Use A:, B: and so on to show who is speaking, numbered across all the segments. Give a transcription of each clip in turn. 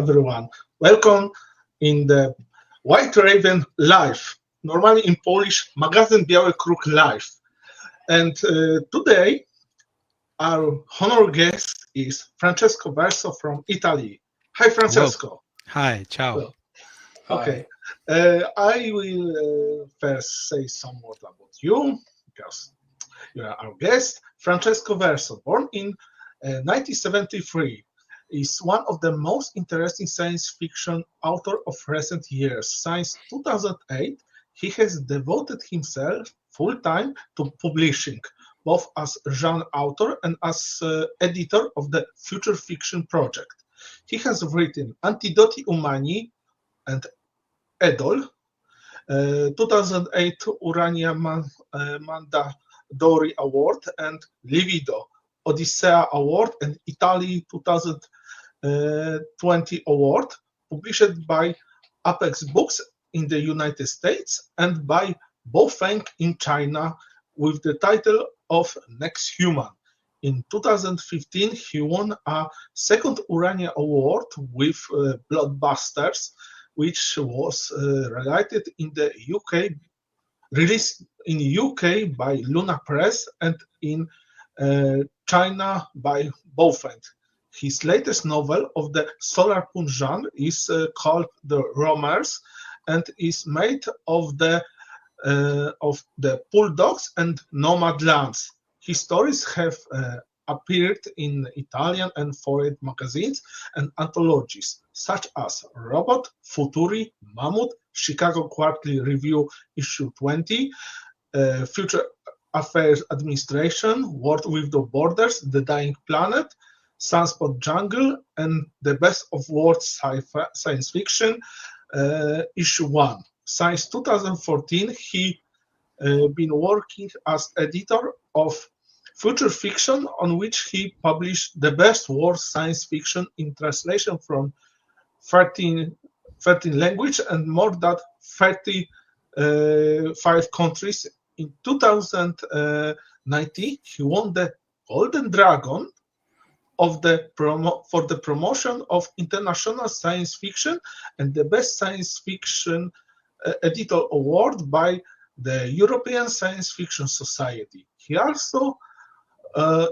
A: everyone. Welcome in the White Raven Live, normally in Polish, Magazyn Biały Kruk Live. And today, our honor guest is Francesco Verso from Italy. Hi, Francesco.
B: Hello. Hi, ciao.
A: Okay. I will first say some words about you, because you are our guest. Francesco Verso, born in 1973, is one of the most interesting science fiction authors of recent years. Since 2008, he has devoted himself full-time to publishing, both as genre author and as editor of the Future Fiction Project. He has written Antidoti Umani and Edol, 2008 Urania Mondadori Award, and Livido, Odissea Award, and Italy 2020 Award, published by Apex Books in the United States and by Bofeng in China with the title of Next Human. In 2015, he won a second Urania Award with Blockbusters, which was released in the UK by Luna Press and in China by Bofeng. His latest novel of the solar punk genre is called The Roamers and is made of the Bulldogs and Nomad Lands. His stories have appeared in Italian and foreign magazines and anthologies such as Robot, Futuri, Mammoth, Chicago Quarterly Review issue 20, Future Affairs Administration, World Without Borders, The Dying Planet, Sunspot Jungle, and The Best of World Science Fiction, issue 1. Since 2014, he been working as editor of Future Fiction, on which he published The Best World Science Fiction in translation from 13 languages and more than 35 countries. In 2019, he won the Golden Dragon for the promotion of international science fiction and the Best Science Fiction Editor Award by the European Science Fiction Society. He also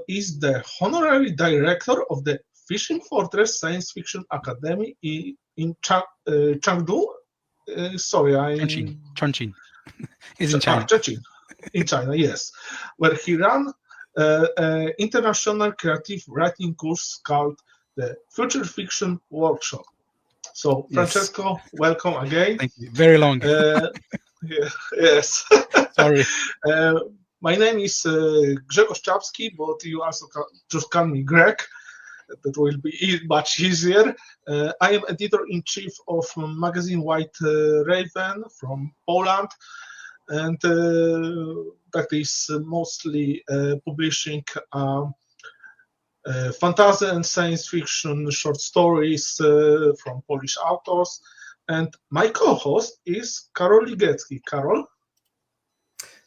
A: is the honorary director of the Fishing Fortress Science Fiction Academy in Chengdu.
B: Chongqing. Is in China.
A: Chongqing, in China, yes, where he ran an international creative writing course called the Future Fiction Workshop. So, Francesco, welcome again.
B: Thank you. Very long.
A: Yes.
B: Sorry.
A: My name is Grzegorz Czapski, but you also just call me Greg. That will be much easier. I am editor-in-chief of magazine White Raven from Poland, and that is mostly publishing fantasy and science fiction short stories from Polish authors. And my co-host is Karol Ligecki. Karol?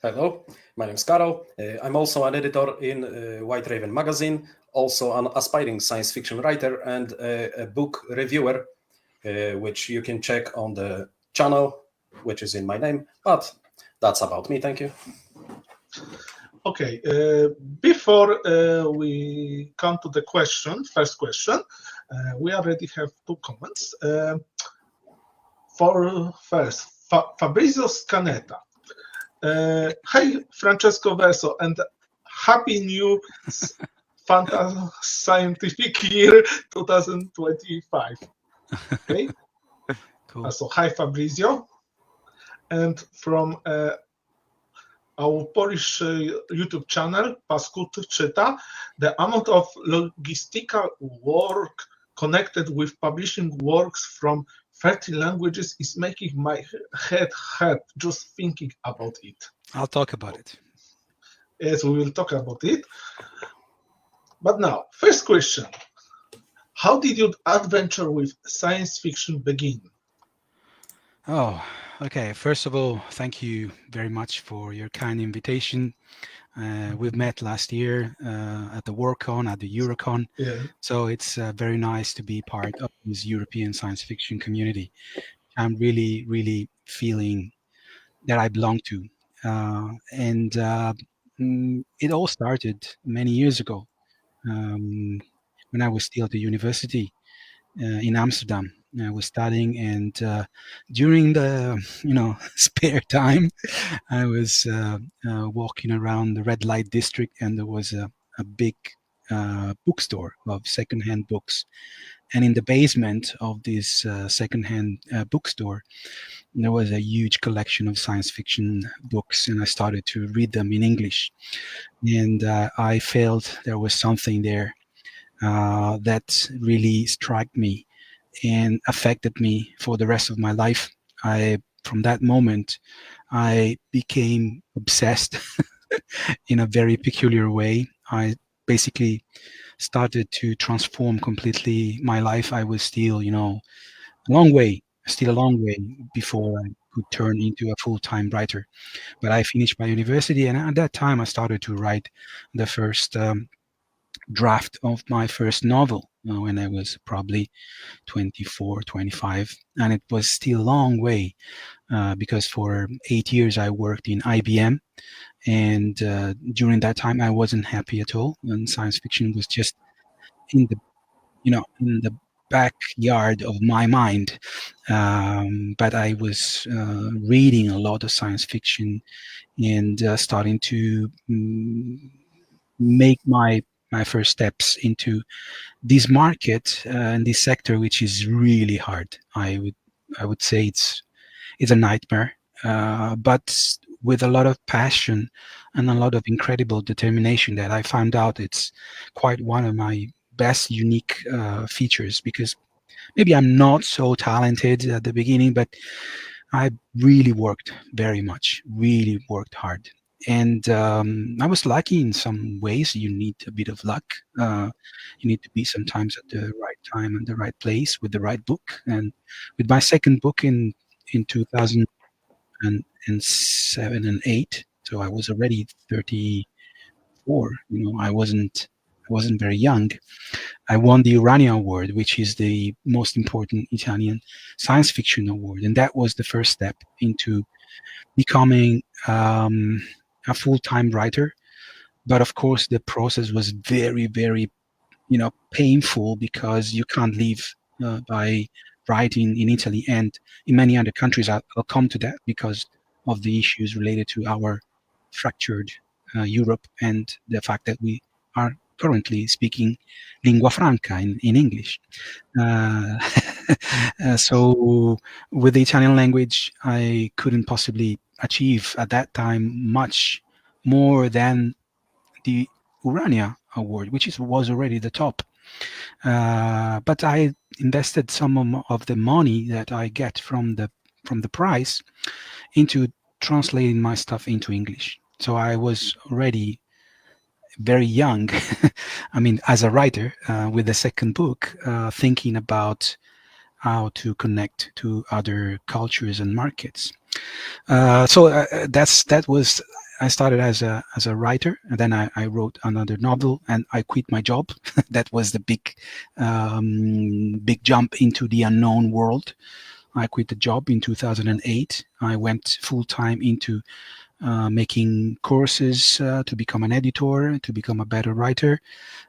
C: Hello, my name is Karol. I'm also an editor in White Raven magazine, also an aspiring science fiction writer and a book reviewer, which you can check on the channel, which is in my name. But that's about me. Thank you.
A: Okay, before we come to the first question, we already have two comments. For first, Fabrizio Scanetta. Hi, Francesco Verso, and happy new scientific year 2025. Okay.
B: Cool.
A: So hi, Fabrizio. And from our Polish YouTube channel, Paskut Czyta, the amount of logistical work connected with publishing works from 30 languages is making my head hurt just thinking about it.
B: I'll talk about it.
A: Yes, we will talk about it. But now, first question. How did your adventure with science fiction begin?
B: Oh, okay. First of all, thank you very much for your kind invitation. We've met last year at the WorkCon, at the Eurocon.
A: Yeah.
B: So it's very nice to be part of this European science fiction community. I'm really, really feeling that I belong to. It all started many years ago when I was still at the university in Amsterdam. I was studying, and during the spare time, I was walking around the red light district, and there was a big bookstore of secondhand books. And in the basement of this secondhand bookstore, there was a huge collection of science fiction books, and I started to read them in English. And I felt there was something there that really struck me and affected me for the rest of my life. From that moment, I became obsessed in a very peculiar way. I basically started to transform completely my life. I was still, a long way before I could turn into a full-time writer. But I finished my university, and at that time I started to write the first draft of my first novel when I was probably 24, 25. And it was still a long way because for 8 years I worked in IBM. And during that time I wasn't happy at all. And science fiction was just in the backyard of my mind. But I was reading a lot of science fiction and starting to make my first steps into this market and this sector, which is really hard. I would say it's a nightmare, but with a lot of passion and a lot of incredible determination that I found out it's quite one of my best unique features, because maybe I'm not so talented at the beginning, but I really worked very much, really worked hard. And I was lucky in some ways. You need a bit of luck. You need to be sometimes at the right time and the right place with the right book. And with my second book in 2007 and 8, so I was already 34. I wasn't very young. I won the Urania Award, which is the most important Italian science fiction award, and that was the first step into becoming a full-time writer. But of course the process was very, very painful, because you can't live by writing in Italy and in many other countries. I'll come to that, because of the issues related to our fractured Europe and the fact that we are currently speaking lingua franca in English. So with the Italian language, I couldn't possibly achieve at that time much more than the Urania Award, which was already the top. But I invested some of the money that I get from the prize into translating my stuff into English. So I was already very young, I mean, as a writer, with the second book, thinking about how to connect to other cultures and markets. So that was. I started as a writer, and then I wrote another novel, and I quit my job. That was the big jump into the unknown world. I quit the job in 2008. I went full time into making courses to become an editor, to become a better writer.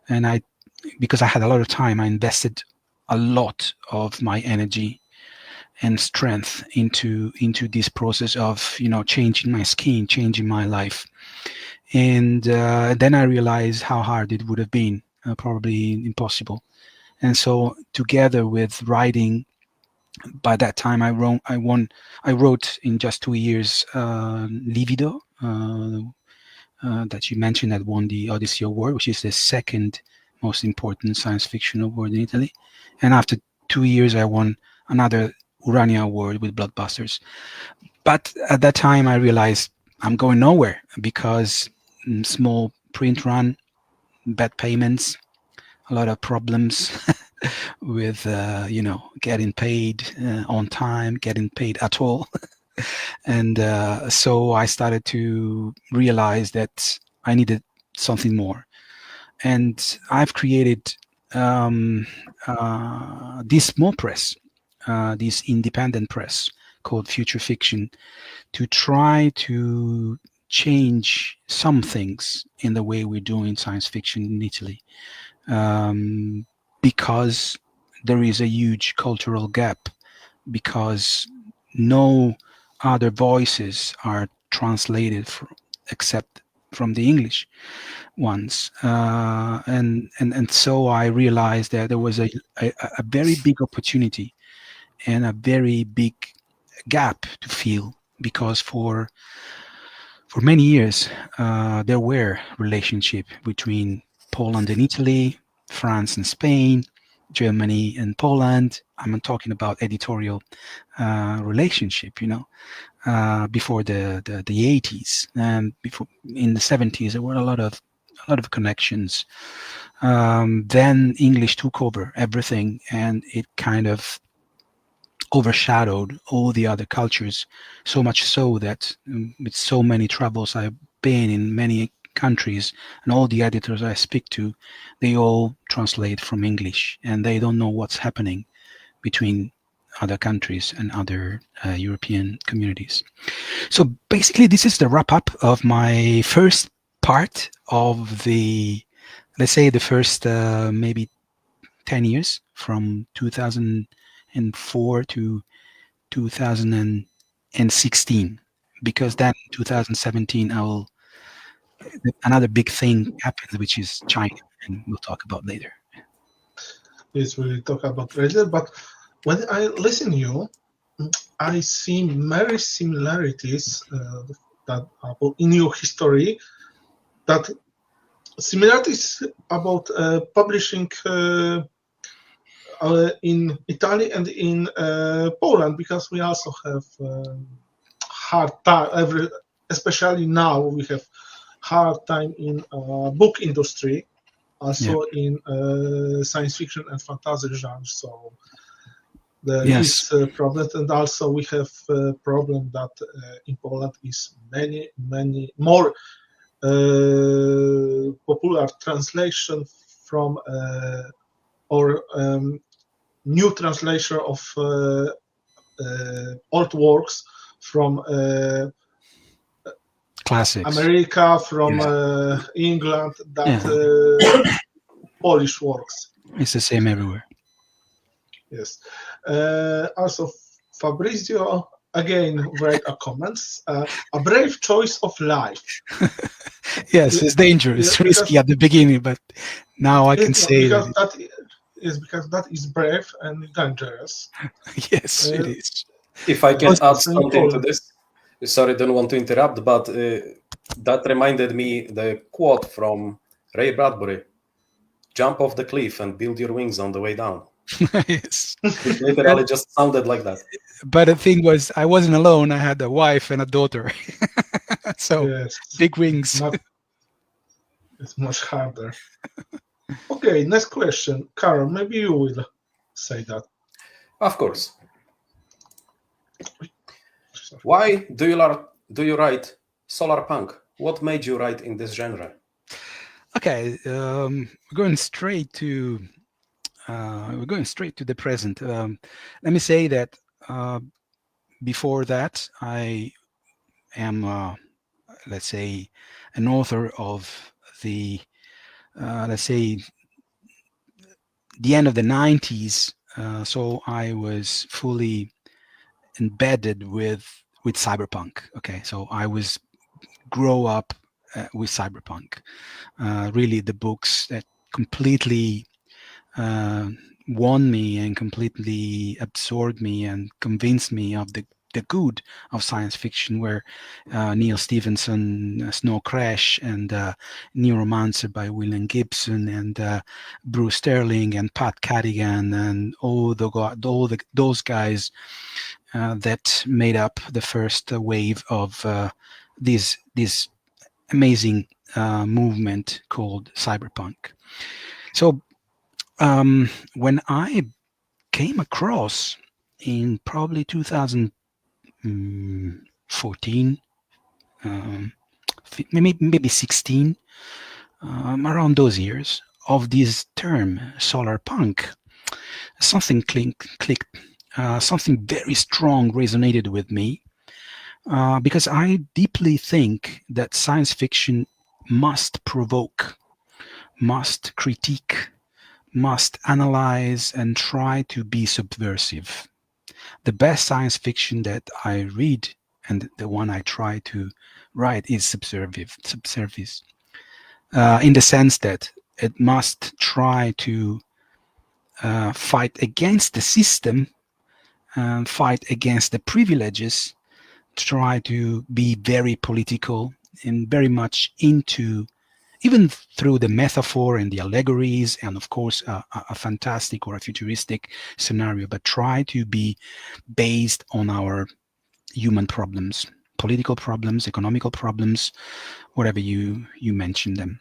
B: And because I had a lot of time, I invested a lot of my energy and strength into this process of changing my skin, changing my life. And then I realized how hard it would have been, probably impossible. And so together with writing, by that time I wrote in just 2 years Livido, that you mentioned, that won the Odissea Award, which is the second most important science fiction award in Italy. And after 2 years I won another Urania Award with Blockbusters. But at that time I realized I'm going nowhere, because small print run, bad payments, a lot of problems with getting paid on time, getting paid at all. And so I started to realize that I needed something more. And I've created this small press, this independent press called Future Fiction, to try to change some things in the way we're doing science fiction in Italy, because there is a huge cultural gap, because no other voices are translated except from the English ones, and so I realized that there was a very big opportunity and a very big gap to fill, because for many years there were relationship between Poland and Italy, France and Spain, Germany and Poland. I'm talking about editorial relationship, before the 80s, and before in the 70s there were a lot of connections. Then English took over everything, and it kind of overshadowed all the other cultures, so much so that with so many travels I've been in many countries, and all the editors I speak to, they all translate from English, and they don't know what's happening between other countries and other European communities. So basically, this is the wrap up of my first part of the, let's say, the first maybe 10 years, from 2004 to 2016, because then in 2017 another big thing happened, which is China, and we'll talk about later.
A: Yes, we'll talk about later, but when I listen to you, I see many similarities that are in your history, that similarities about publishing in Italy and in Poland, because we also have hard time, especially now we have hard time in book industry, also in science fiction and fantasy genre. So there is a problem, and also we have a problem that in Poland is many more popular translation from or new translation of old works from
B: classics,
A: America, from England, that Polish works.
B: It's the same everywhere.
A: Yes. Also, Fabrizio again write a comments. A brave choice of life.
B: Yes, it's dangerous, risky at the beginning, but now I can say
A: that because that is brave and dangerous.
B: Yes, it is.
C: If I can add something to this, sorry, don't want to interrupt, but that reminded me the quote from Ray Bradbury: "Jump off the cliff and build your wings on the way down."
B: Yes.
C: It literally just sounded like that.
B: But the thing was, I wasn't alone. I had a wife and a daughter. So big wings.
A: It's much harder. Okay, next question. Carol, maybe you will say that.
C: Of course. Why do you write solar punk? What made you write in this genre?
B: Okay, we're going straight to the present. Let me say that before that, I am, let's say, an author of the, let's say, the end of the 90s. So I was fully embedded with cyberpunk. Okay, so I was grow up with cyberpunk. Really, the books that completely won me and completely absorbed me and convinced me of the good of science fiction were Neil Stephenson, Snow Crash, and Neuromancer by William Gibson, and Bruce Sterling and Pat Cadigan, and all those guys that made up the first wave of this amazing movement called cyberpunk. So when I came across in probably 2014, maybe 16, around those years, of this term, solar punk, something clicked. Something very strong resonated with me, because I deeply think that science fiction must provoke, must critique, must analyze, and try to be subversive. The best science fiction that I read, and the one I try to write, is subversive, in the sense that it must try to fight against the system, fight against the privileges, try to be very political and very much into, even through the metaphor and the allegories, and of course a fantastic or a futuristic scenario, but try to be based on our human problems, political problems, economical problems, whatever you mention them.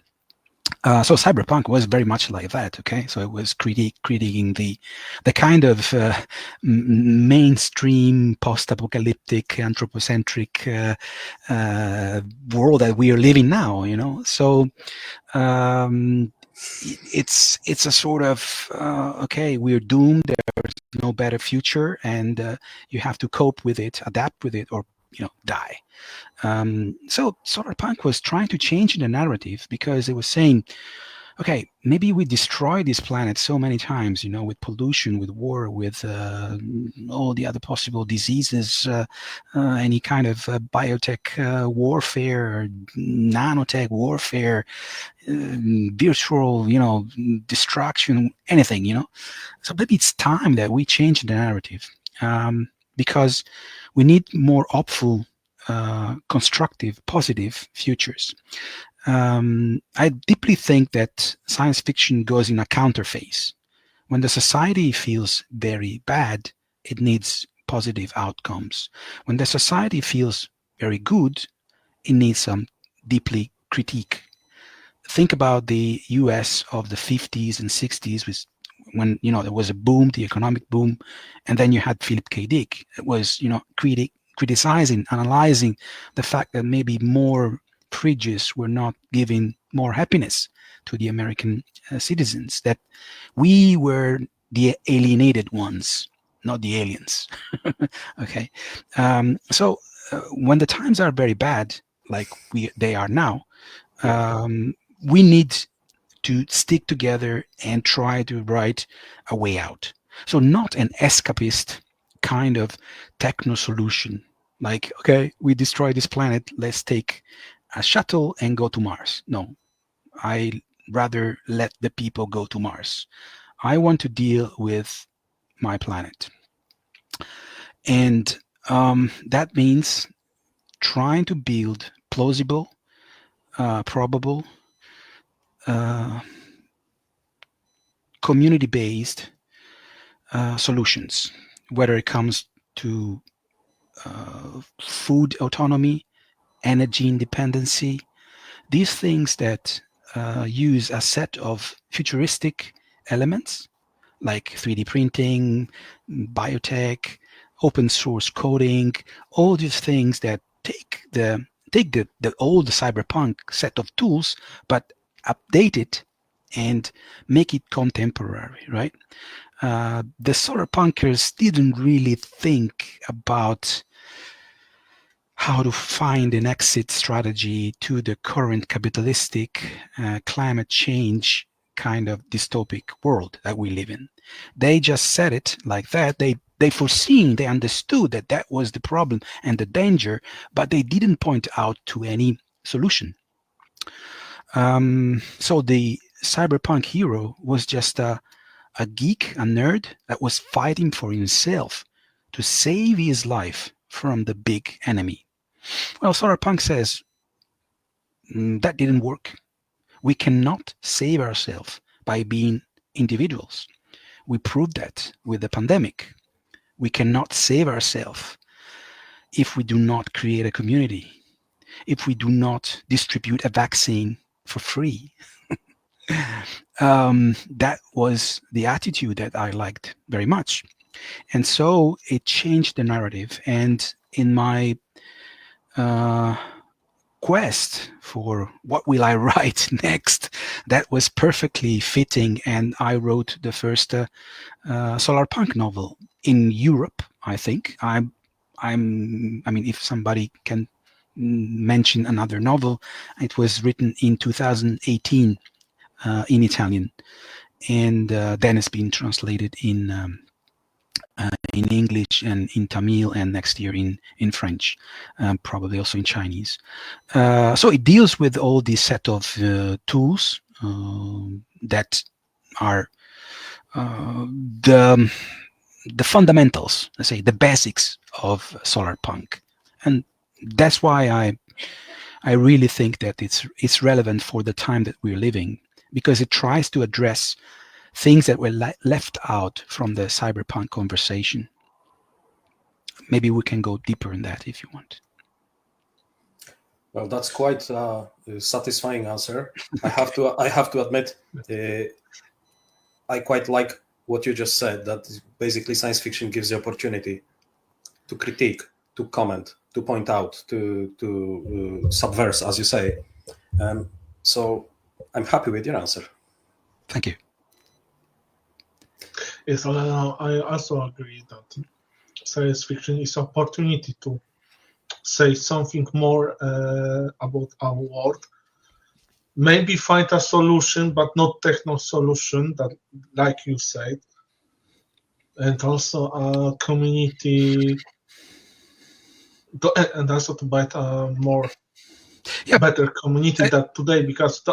B: So cyberpunk was very much like that. Okay, so it was critiquing the kind of mainstream post-apocalyptic anthropocentric world that we are living now. You know, so it's a sort of okay, we're doomed. There's no better future, and you have to cope with it, adapt with it, or die. So cyberpunk was trying to change the narrative, because it was saying, okay, maybe we destroy this planet so many times, with pollution, with war, with all the other possible diseases, any kind of biotech warfare, nanotech warfare, virtual, destruction, anything, So maybe it's time that we change the narrative, because we need more hopeful, constructive, positive futures. I deeply think that science fiction goes in a counter phase. When the society feels very bad, it needs positive outcomes. When the society feels very good, it needs some deeply critique. Think about the US of the 50s and 60s, when there was a boom, the economic boom, and then you had Philip K. Dick. It was criticizing, analyzing the fact that maybe more fridges were not giving more happiness to the American citizens, that we were the alienated ones, not the aliens. Okay, so when the times are very bad, like they are now, we need to stick together and try to write a way out. So not an escapist kind of techno solution, like, okay, we destroy this planet, let's take a shuttle and go to Mars. No, I rather let the people go to Mars. I want to deal with my planet. And that means trying to build plausible, probable, community-based solutions, whether it comes to food autonomy, energy independency, these things that use a set of futuristic elements like 3D printing, biotech, open source coding, all these things that take the old cyberpunk set of tools, but update it and make it contemporary, right? The solar punkers didn't really think about how to find an exit strategy to the current capitalistic climate change kind of dystopic world that we live in. They just said it like that. They understood that that was the problem and the danger, but they didn't point out to any solution. So the cyberpunk hero was just a geek, a nerd that was fighting for himself to save his life from the big enemy. Well, cyberpunk says that didn't work. We cannot save ourselves by being individuals. We proved that with the pandemic. We cannot save ourselves if we do not create a community, if we do not distribute a vaccine for free. That was the attitude that I liked very much. And so it changed the narrative. And in my quest for what will I write next, that was perfectly fitting, and I wrote the first solar punk novel in Europe. I think I mean, if somebody can mention another novel, it was written in 2018 in Italian, and then it's been translated in English and in Tamil, and next year in French, probably also in Chinese. So it deals with all this set of tools that are the fundamentals, let's say the basics of solar punk, and that's why I really think that it's relevant for the time that we're living, because it tries to address things that were left out from the cyberpunk conversation. Maybe we can go deeper in that if you want.
C: Well, that's quite a satisfying answer. I have to admit, I quite like what you just said, that basically science fiction gives the opportunity to critique, to comment, to point out, to subverse, as you say. So I'm happy with your answer.
B: Thank you.
A: Yes, I also agree that science fiction is opportunity to say something more about our world. Maybe find a solution, but not techno solution, that, like you said, and also a community, and also to build a more better community than today. Because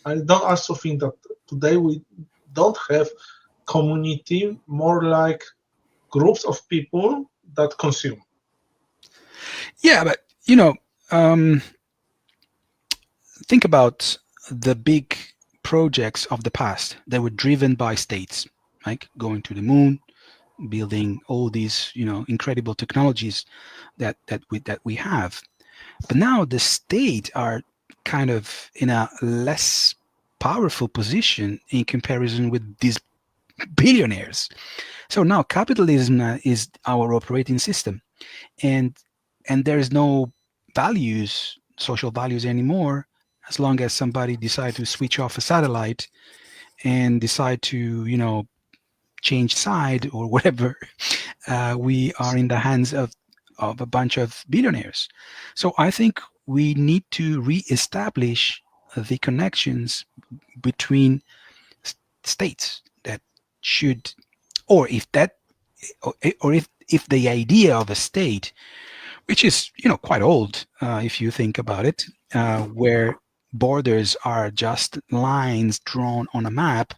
A: I don't also think that today we don't have community, more like groups of people that consume.
B: Yeah, but think about the big projects of the past that were driven by states, like going to the moon, building all these incredible technologies that we have. But now the state are kind of in a less powerful position in comparison with these billionaires. So now capitalism is our operating system, and there is no values, social values anymore, as long as somebody decides to switch off a satellite and decide to change side or whatever. We are in the hands of a bunch of billionaires. So I think we need to re-establish the connections between states that should, or if the idea of a state, which is quite old if you think about it, where borders are just lines drawn on a map,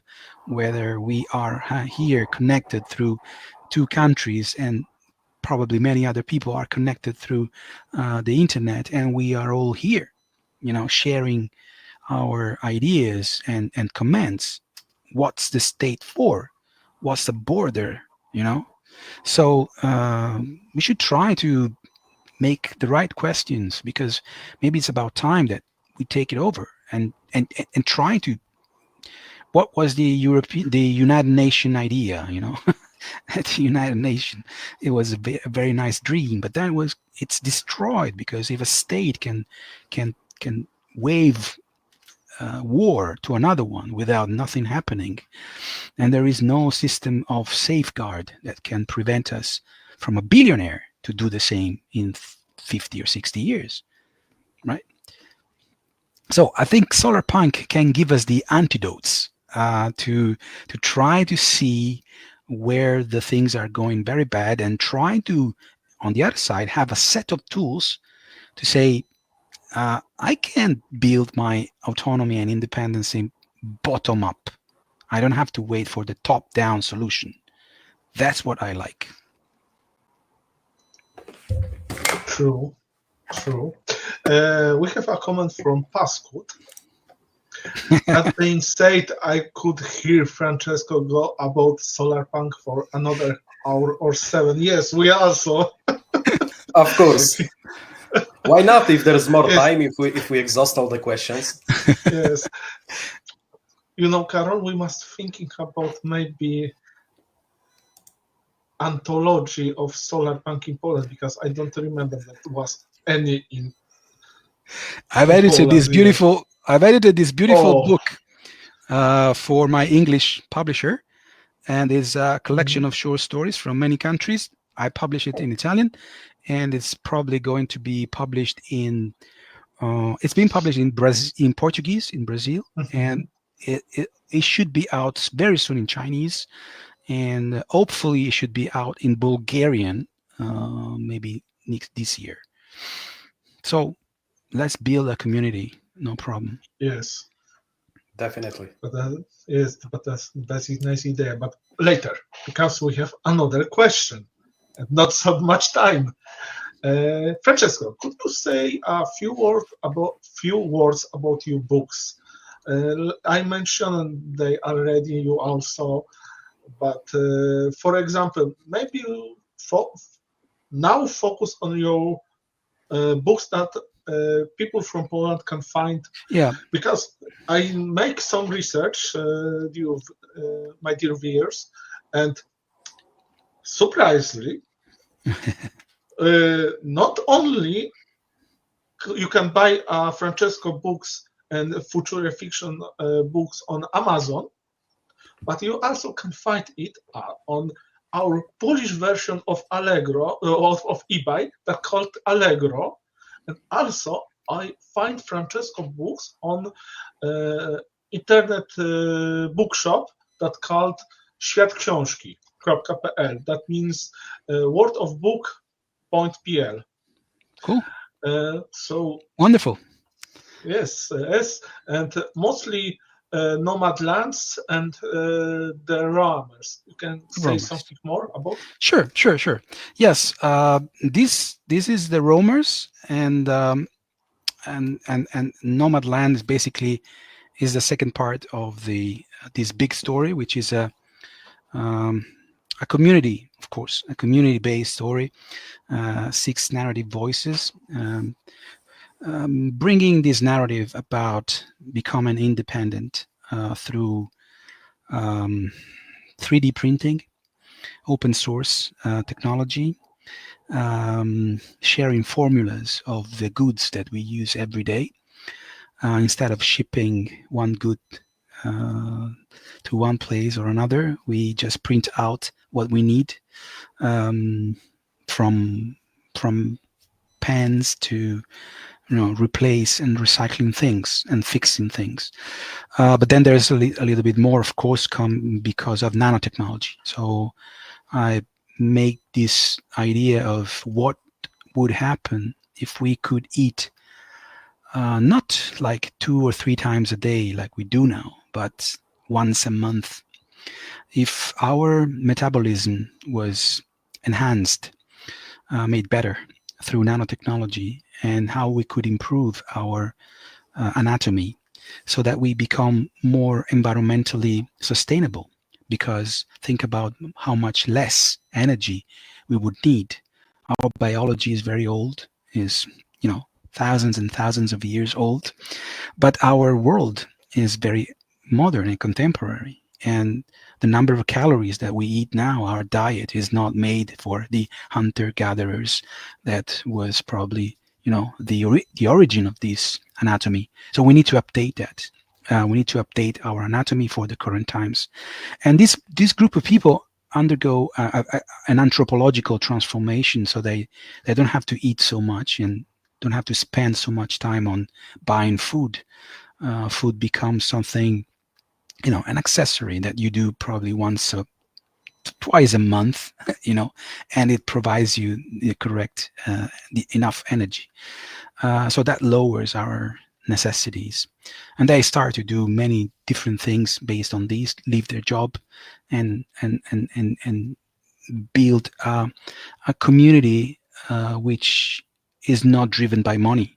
B: whether we are here connected through two countries, and probably many other people are connected through the internet, and we are all here sharing our ideas and comments. What's the state for? What's the border? So we should try to make the right questions, because maybe it's about time that we take it over and try to. What was the United Nations idea? The United Nations, it was a very nice dream, but then it's destroyed, because if a state can wage war to another one without nothing happening, and there is no system of safeguard that can prevent us from a billionaire to do the same in 50 or 60 years, right? So I think solar punk can give us the antidotes to try to see where the things are going very bad, and try to, on the other side, have a set of tools to say, I can build my autonomy and independence in bottom up. I don't have to wait for the top-down solution. That's what I like.
A: True. We have a comment from Pascut. That being said, I could hear Francesco go about solar punk for another hour or 7 years. We also.
C: Of course. Why not? If there's more time, if we exhaust all the questions.
A: Yes. Karol, we must thinking about maybe anthology of solar punk in Poland, because I don't remember that was any in
B: I've edited this beautiful
A: Oh.
B: book for my English publisher, and it's a collection of short stories from many countries. I publish it in Italian, and it's probably going to be published in. It's been published in Portuguese in Brazil, and it should be out very soon in Chinese, and hopefully it should be out in Bulgarian, maybe this year. So let's build a community. No problem.
A: Yes.
C: Definitely.
A: But that's a nice idea. But later, because we have another question and not so much time. Francesco, could you say a few words about your books? I mentioned they already. You also, but for example, maybe you now focus on your books that people from Poland can find.
B: Yeah.
A: Because I make some research, my dear viewers, and surprisingly, not only you can buy Francesco books and future fiction books on Amazon, but you also can find it on our Polish version of Allegro, of eBay, that's called Allegro. And also, I find Francesco books on internet bookshop that's called światksiążki.pl. That means wordofbook.pl.
B: Cool.
A: So
B: wonderful.
A: Yes, and mostly nomad lands and the roamers. You can say something more about?
B: Sure. Yes, this is the roamers, and nomad land is basically the second part of this big story, which is a community, of course, a community-based story, 6 narrative voices, bringing this narrative about becoming independent through 3D printing, open source technology, sharing formulas of the goods that we use every day. Instead of shipping one good to one place or another, we just print out what we need, from pens to replace and recycling things and fixing things. But then there's a little bit more, of course, come because of nanotechnology. So I make this idea of what would happen if we could eat not like 2 or 3 times a day like we do now, but once a month. If our metabolism was enhanced, made better through nanotechnology, and how we could improve our anatomy so that we become more environmentally sustainable, because think about how much less energy we would need. Our biology is very old, is thousands and thousands of years old, but our world is very modern and contemporary, and the number of calories that we eat now, our diet is not made for the hunter-gatherers that was probably the origin of this anatomy. So we need to update that. We need to update our anatomy for the current times. And this group of people undergo an anthropological transformation, so they don't have to eat so much and don't have to spend so much time on buying food. Food becomes something, an accessory that you do probably twice a month, and it provides you the correct, enough energy. So that lowers our necessities. And they start to do many different things based on these, leave their job and build a community which is not driven by money,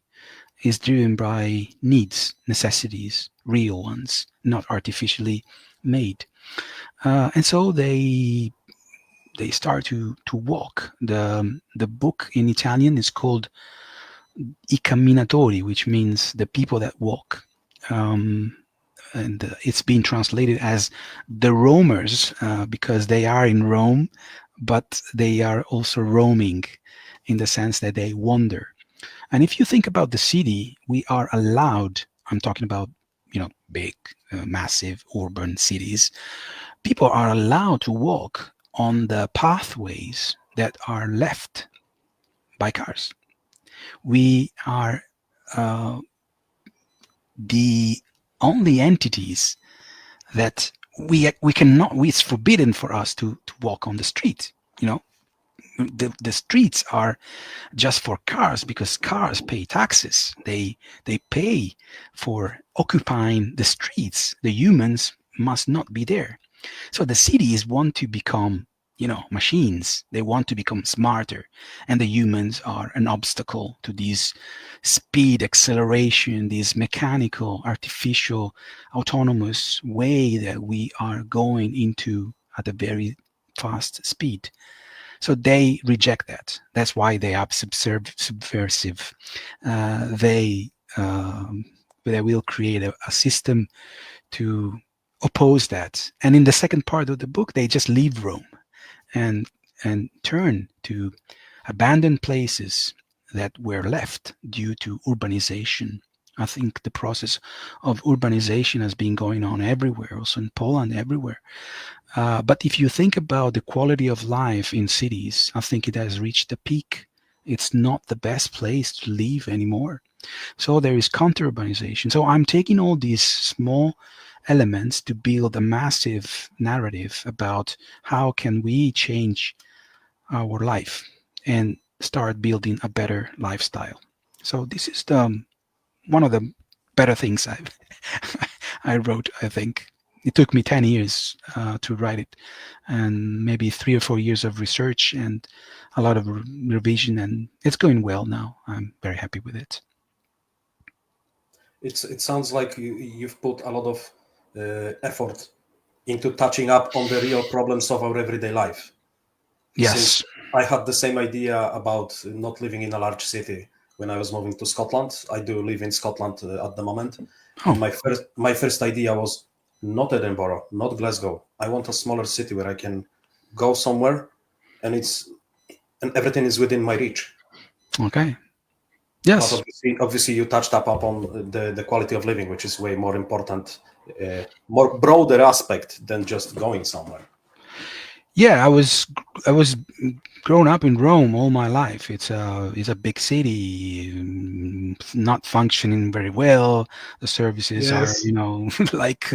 B: is driven by needs, necessities, real ones, not artificially made. And so they start to walk. The book in Italian is called I camminatori, which means the people that walk. And it's been translated as the roamers, because they are in Rome, but they are also roaming in the sense that they wander. And if you think about the city, we are allowed, I'm talking about, big, massive urban cities, people are allowed to walk on the pathways that are left by cars. We are the only entities that we cannot, it's forbidden for us to walk on the street. The streets are just for cars because cars pay taxes. They pay for occupying the streets. The humans must not be there. So the cities want to become, machines. They want to become smarter, and the humans are an obstacle to this speed, acceleration, this mechanical, artificial, autonomous way that we are going into at a very fast speed. So they reject that. That's why they are subversive. They will create a system to oppose that. And in the second part of the book, they just leave Rome and turn to abandoned places that were left due to urbanization. I think the process of urbanization has been going on everywhere, also in Poland, everywhere. But if you think about the quality of life in cities, I think it has reached a peak. It's not the best place to live anymore. So there is counter-urbanization. So I'm taking all these small elements to build a massive narrative about how can we change our life and start building a better lifestyle. So this is one of the better things I wrote, I think. It took me 10 years to write it, and maybe 3 or 4 years of research and a lot of revision, and it's going well now. I'm very happy with it.
C: It sounds like you've put a lot of effort into touching up on the real problems of our everyday life.
B: Yes.
C: Since I had the same idea about not living in a large city when I was moving to Scotland. I do live in Scotland at the moment.
B: Oh.
C: And my first idea was not Edinburgh, not Glasgow. I want a smaller city where I can go somewhere and everything is within my reach.
B: Okay. Yes.
C: But obviously you touched up on the quality of living, which is way more important, more broader aspect than just going somewhere.
B: Yeah, I was grown up in Rome all my life. It's a big city, not functioning very well. The services are, like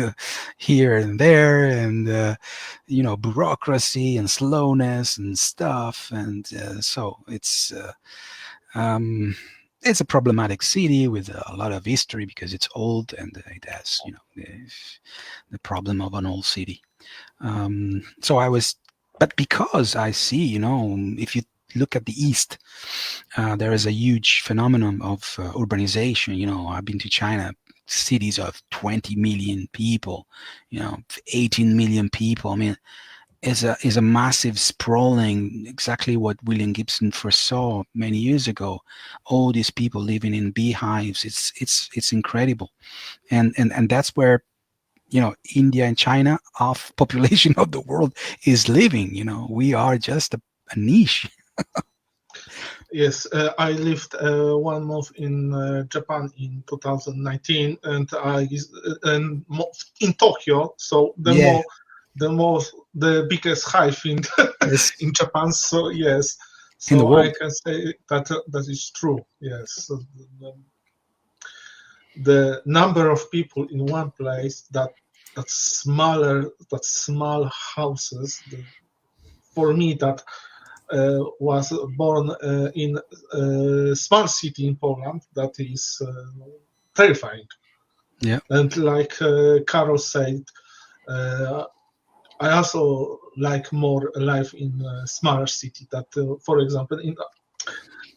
B: here and there, and bureaucracy and slowness and stuff, and so it's a problematic city with a lot of history because it's old and it has, the problem of an old city. But because I see, if you look at the East, there is a huge phenomenon of urbanization. I've been to China, cities of 20 million people, 18 million people. I mean, is a massive sprawling, exactly what William Gibson foresaw many years ago. All these people living in beehives. It's incredible, and that's where India and China, half population of the world, is living. We are just a niche.
A: Yes, I lived 1 month in Japan in 2019, and in Tokyo. So the biggest hive in
B: Yes.
A: in Japan. So yes,
B: In the
A: so
B: world.
A: I can say that is true. Yes, so the number of people in one place, that small houses, for me that was born in a small city in Poland, that is terrifying.
B: Yeah.
A: And like Karol said, I also like more life in a smaller city. That, for example,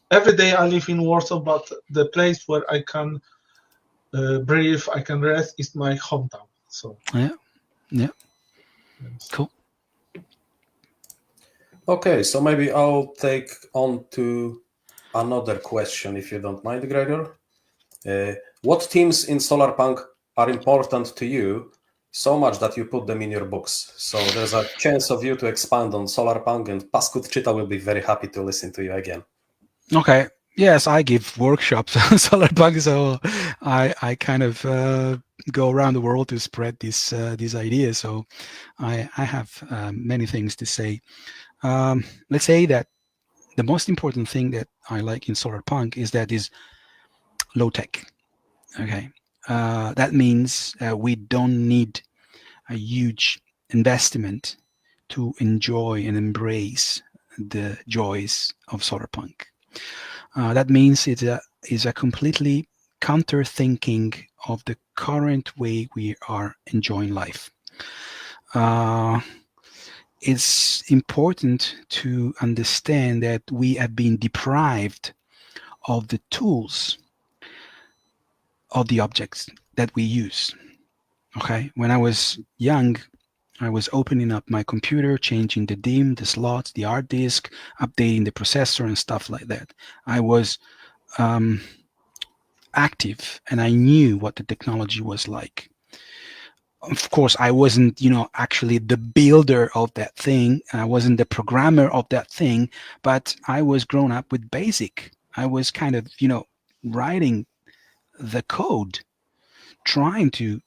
A: every day I live in Warsaw, but the place where I can breathe, I can rest, is my hometown. So
B: Yeah.
A: yes.
B: Cool.
C: Okay, so maybe I'll take on to another question, if you don't mind, Gregor. What themes in solarpunk are important to you so much that you put them in your books? So there's a chance of you to expand on solarpunk, and Paskut Chita will be very happy to listen to you again.
B: Okay. Yes, I give workshops on solar punk, so I kind of go around the world to spread these ideas. So I have many things to say. Let's say that the most important thing that I like in solar punk is that is low tech. Okay, that means we don't need a huge investment to enjoy and embrace the joys of solar punk. That means it's a completely counter thinking of the current way we are enjoying life. It's important to understand that we have been deprived of the tools of the objects that we use. Okay, when I was young, I was opening up my computer, changing the DIMM, the slots, the hard disk, updating the processor and stuff like that. I was active and I knew what the technology was like. Of course, I wasn't, actually the builder of that thing. I wasn't the programmer of that thing, but I was grown up with BASIC. I was kind of, writing the code, trying to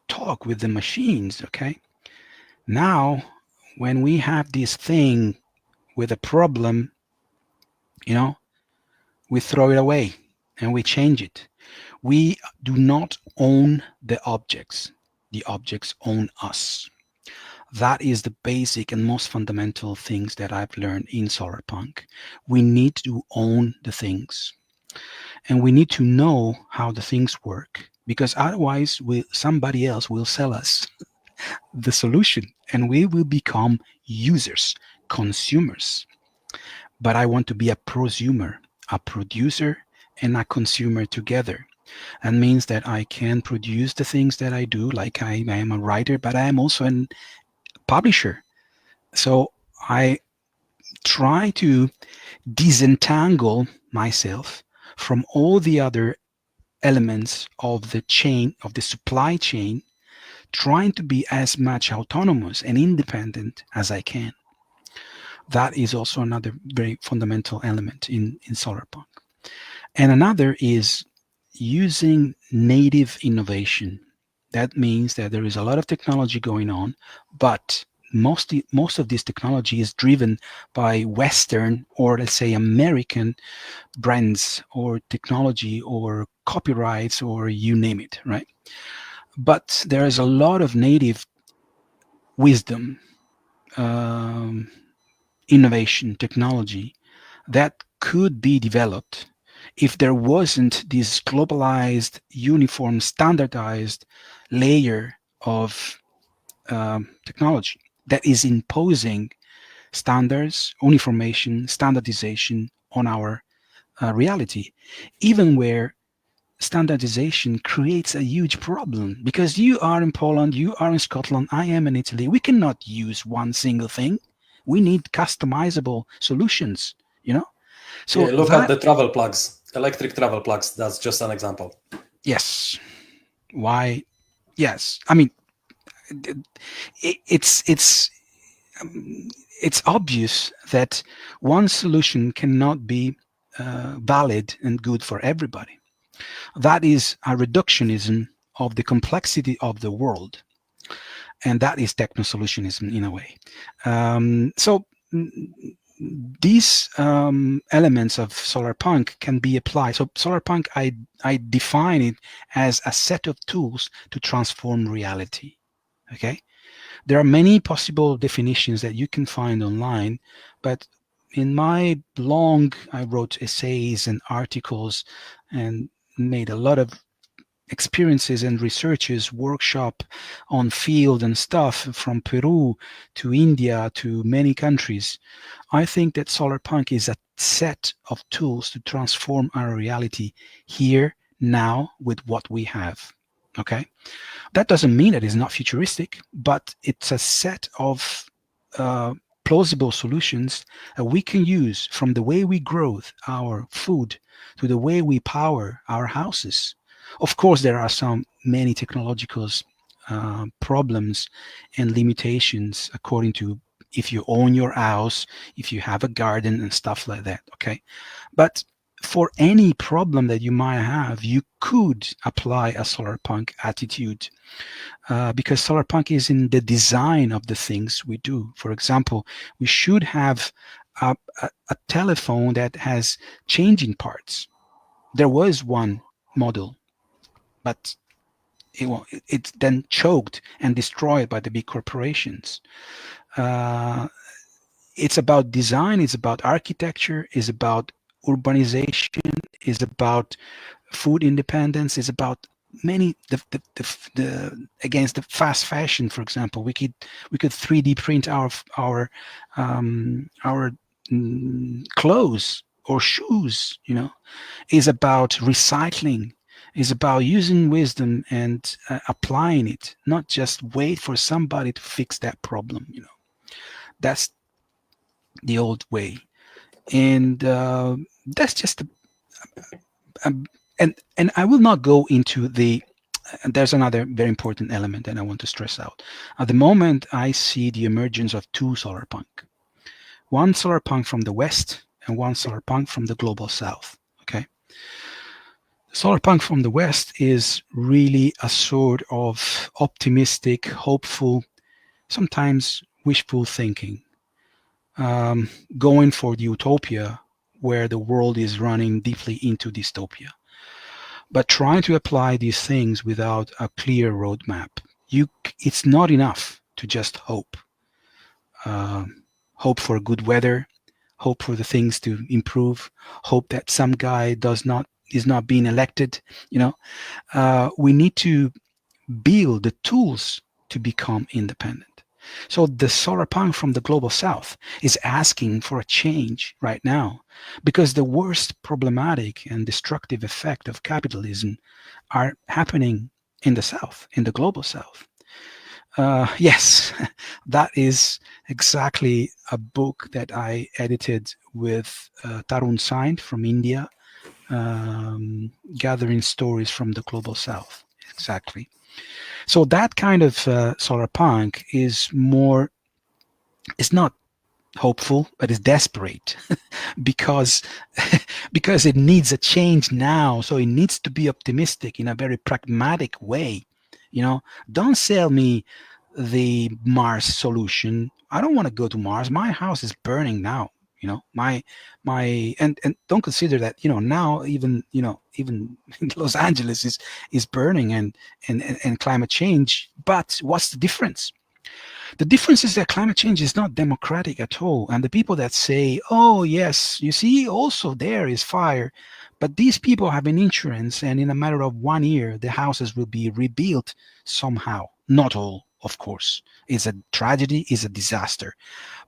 B: talk with the machines, okay? Now, when we have this thing with a problem, we throw it away and we change it. We do not own the objects. The objects own us. That is the basic and most fundamental things that I've learned in solar punk. We need to own the things. And we need to know how the things work, because otherwise somebody else will sell us the solution and we will become users, consumers. But I want to be a prosumer, a producer and a consumer together. That means that I can produce the things that I do, like I am a writer, but I am also a publisher. So I try to disentangle myself from all the other elements of the chain, of the supply chain, trying to be as much autonomous and independent as I can. That is also another very fundamental element in solar punk. And another is using native innovation. That means that there is a lot of technology going on, but most of this technology is driven by Western, or let's say American brands or technology or copyrights or you name it, right? But there is a lot of native wisdom, innovation, technology that could be developed if there wasn't this globalized, uniform, standardized layer of technology that is imposing standards, uniformation, standardization on our reality, even where standardization creates a huge problem, because you are in Poland, you are in Scotland, I am in Italy. We cannot use one single thing. We need customizable solutions, So
C: yeah, look at the travel plugs, electric travel plugs. That's just an example.
B: Yes. Why? Yes. I mean, it's obvious that one solution cannot be valid and good for everybody. That is a reductionism of the complexity of the world, and that is techno-solutionism in a way. So these elements of solar punk can be applied. So solar punk, I define it as a set of tools to transform reality. Okay, there are many possible definitions that you can find online, but in my blog, I wrote essays and articles and made a lot of experiences and researches, workshop on field and stuff from Peru to India to many countries. I think that solar punk is a set of tools to transform our reality here, now, with what we have. Okay, that doesn't mean that it's not futuristic, but it's a set of plausible solutions that we can use, from the way we grow our food to the way we power our houses. Of course, there are many technological problems and limitations according to if you own your house, if you have a garden and stuff like that. Okay, but for any problem that you might have, you could apply a solarpunk attitude, because solarpunk is in the design of the things we do. For example, we should have a telephone that has changing parts. There was one model, but it's then choked and destroyed by the big corporations. It's about design, it's about architecture, it's about urbanization, it's about food independence, it's about many against the fast fashion. For example, we could 3D print our clothes or shoes. Is about recycling, is about using wisdom and applying it, not just wait for somebody to fix that problem. That's the old way, and that's just and I will not go into the. There's another very important element that I want to stress out. At the moment, I see the emergence of two solarpunk. One solarpunk from the West and one solarpunk from the global South. Okay. Solarpunk from the West is really a sort of optimistic, hopeful, sometimes wishful thinking, going for the utopia where the world is running deeply into dystopia, but trying to apply these things without a clear roadmap. It's not enough to just hope. Hope for good weather, hope for the things to improve, hope that some guy is not being elected. We need to build the tools to become independent. So the solarpunk from the global South is asking for a change right now, because the worst problematic and destructive effect of capitalism are happening in the South, in the global South. Yes, that is exactly a book that I edited with Tarun Saint from India, gathering stories from the global South. Exactly. So that kind of solarpunk is more, it's not hopeful, but it's desperate because it needs a change now. So it needs to be optimistic in a very pragmatic way. Don't sell me the Mars solution. I don't want to go to Mars. My house is burning now. My and don't consider that now even Los Angeles is burning and climate change. But what's the difference? The difference is that climate change is not democratic at all. And the people that say, oh yes, you see, also there is fire, but these people have an insurance, and in a matter of 1 year the houses will be rebuilt somehow. Not all, of course. It's a tragedy, it's a disaster.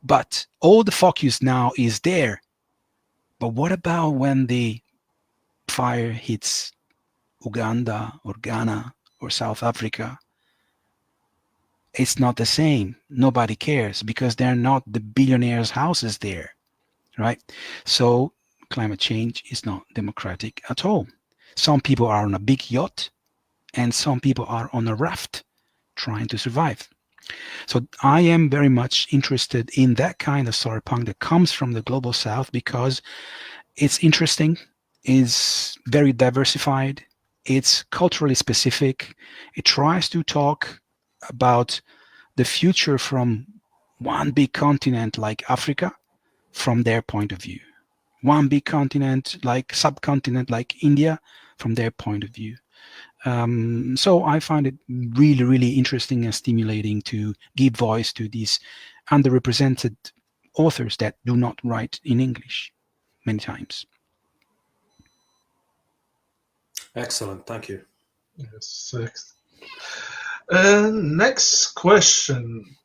B: But all the focus now is there. But what about when the fire hits Uganda or Ghana or South Africa? It's not the same. Nobody cares because they're not the billionaires' houses there, right? So climate change is not democratic at all. Some people are on a big yacht and some people are on a raft trying to survive. So I am very much interested in that kind of solarpunk that comes from the global South because it's interesting, it's very diversified, it's culturally specific, it tries to talk about the future from one big continent like Africa from their point of view, one big continent like subcontinent like India from their point of view. So I find it really, really interesting and stimulating to give voice to these underrepresented authors that do not write in English many times.
C: Excellent, thank you.
A: Yes. Next question.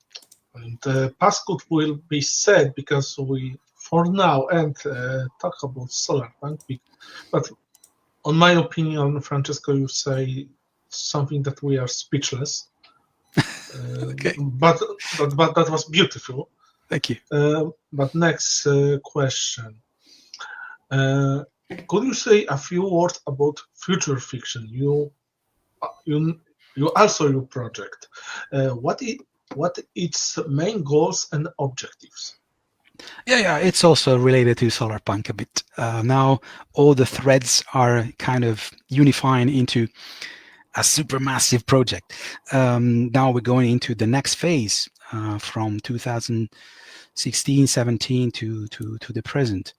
A: And passcode will be said because we, for now, and talk about solarpunk. But on my opinion, Francesco, you say something that we are speechless.
B: Okay.
A: But that was beautiful.
B: Thank you.
A: But next question. Could you say a few words about future fiction? You also your project. What its main goals and objectives?
B: Yeah, it's also related to solar punk a bit. Now all the threads are kind of unifying into a supermassive project. Now we're going into the next phase from 2016, 17 to the present.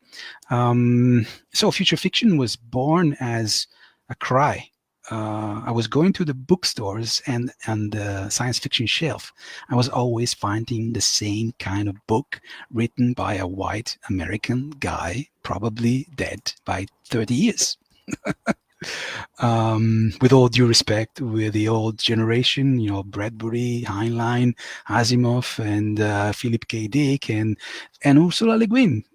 B: So future fiction was born as a cry. I was going to the bookstores and the science fiction shelf. I was always finding the same kind of book written by a white American guy, probably dead by 30 years. With all due respect, with the old generation, Bradbury, Heinlein, Asimov, and Philip K. Dick, and Ursula Le Guin,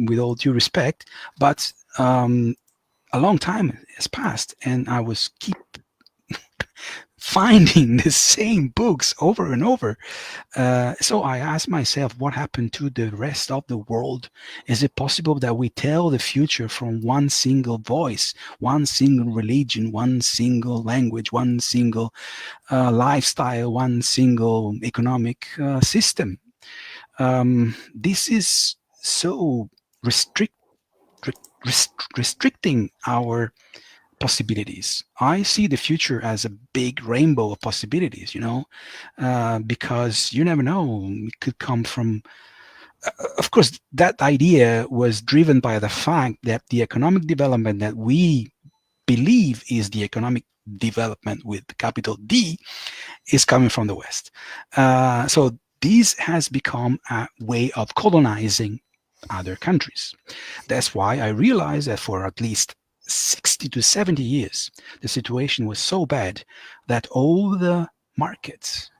B: with all due respect. But a long time has passed, and I was keep finding the same books over and over. So I asked myself, what happened to the rest of the world? Is it possible that we tell the future from one single voice, one single religion, one single language, one single lifestyle, one single economic system? This is so restricting our possibilities. I see the future as a big rainbow of possibilities, because you never know. It could come from, of course, that idea was driven by the fact that the economic development that we believe is the economic development with capital D is coming from the West. So this has become a way of colonizing other countries. That's why I realized that for at least 60 to 70 years, the situation was so bad that all the markets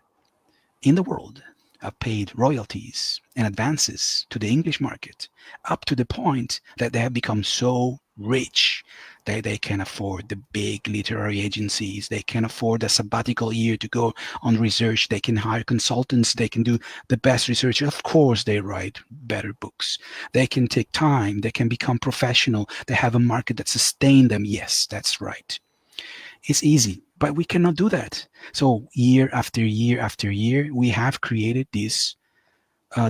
B: in the world have paid royalties and advances to the English market, up to the point that they have become so rich that they can afford the big literary agencies, they can afford a sabbatical year to go on research, they can hire consultants, they can do the best research. Of course, they write better books. They can take time, they can become professional, they have a market that sustains them. Yes, that's right. It's easy, but we cannot do that. So year after year after year, we have created this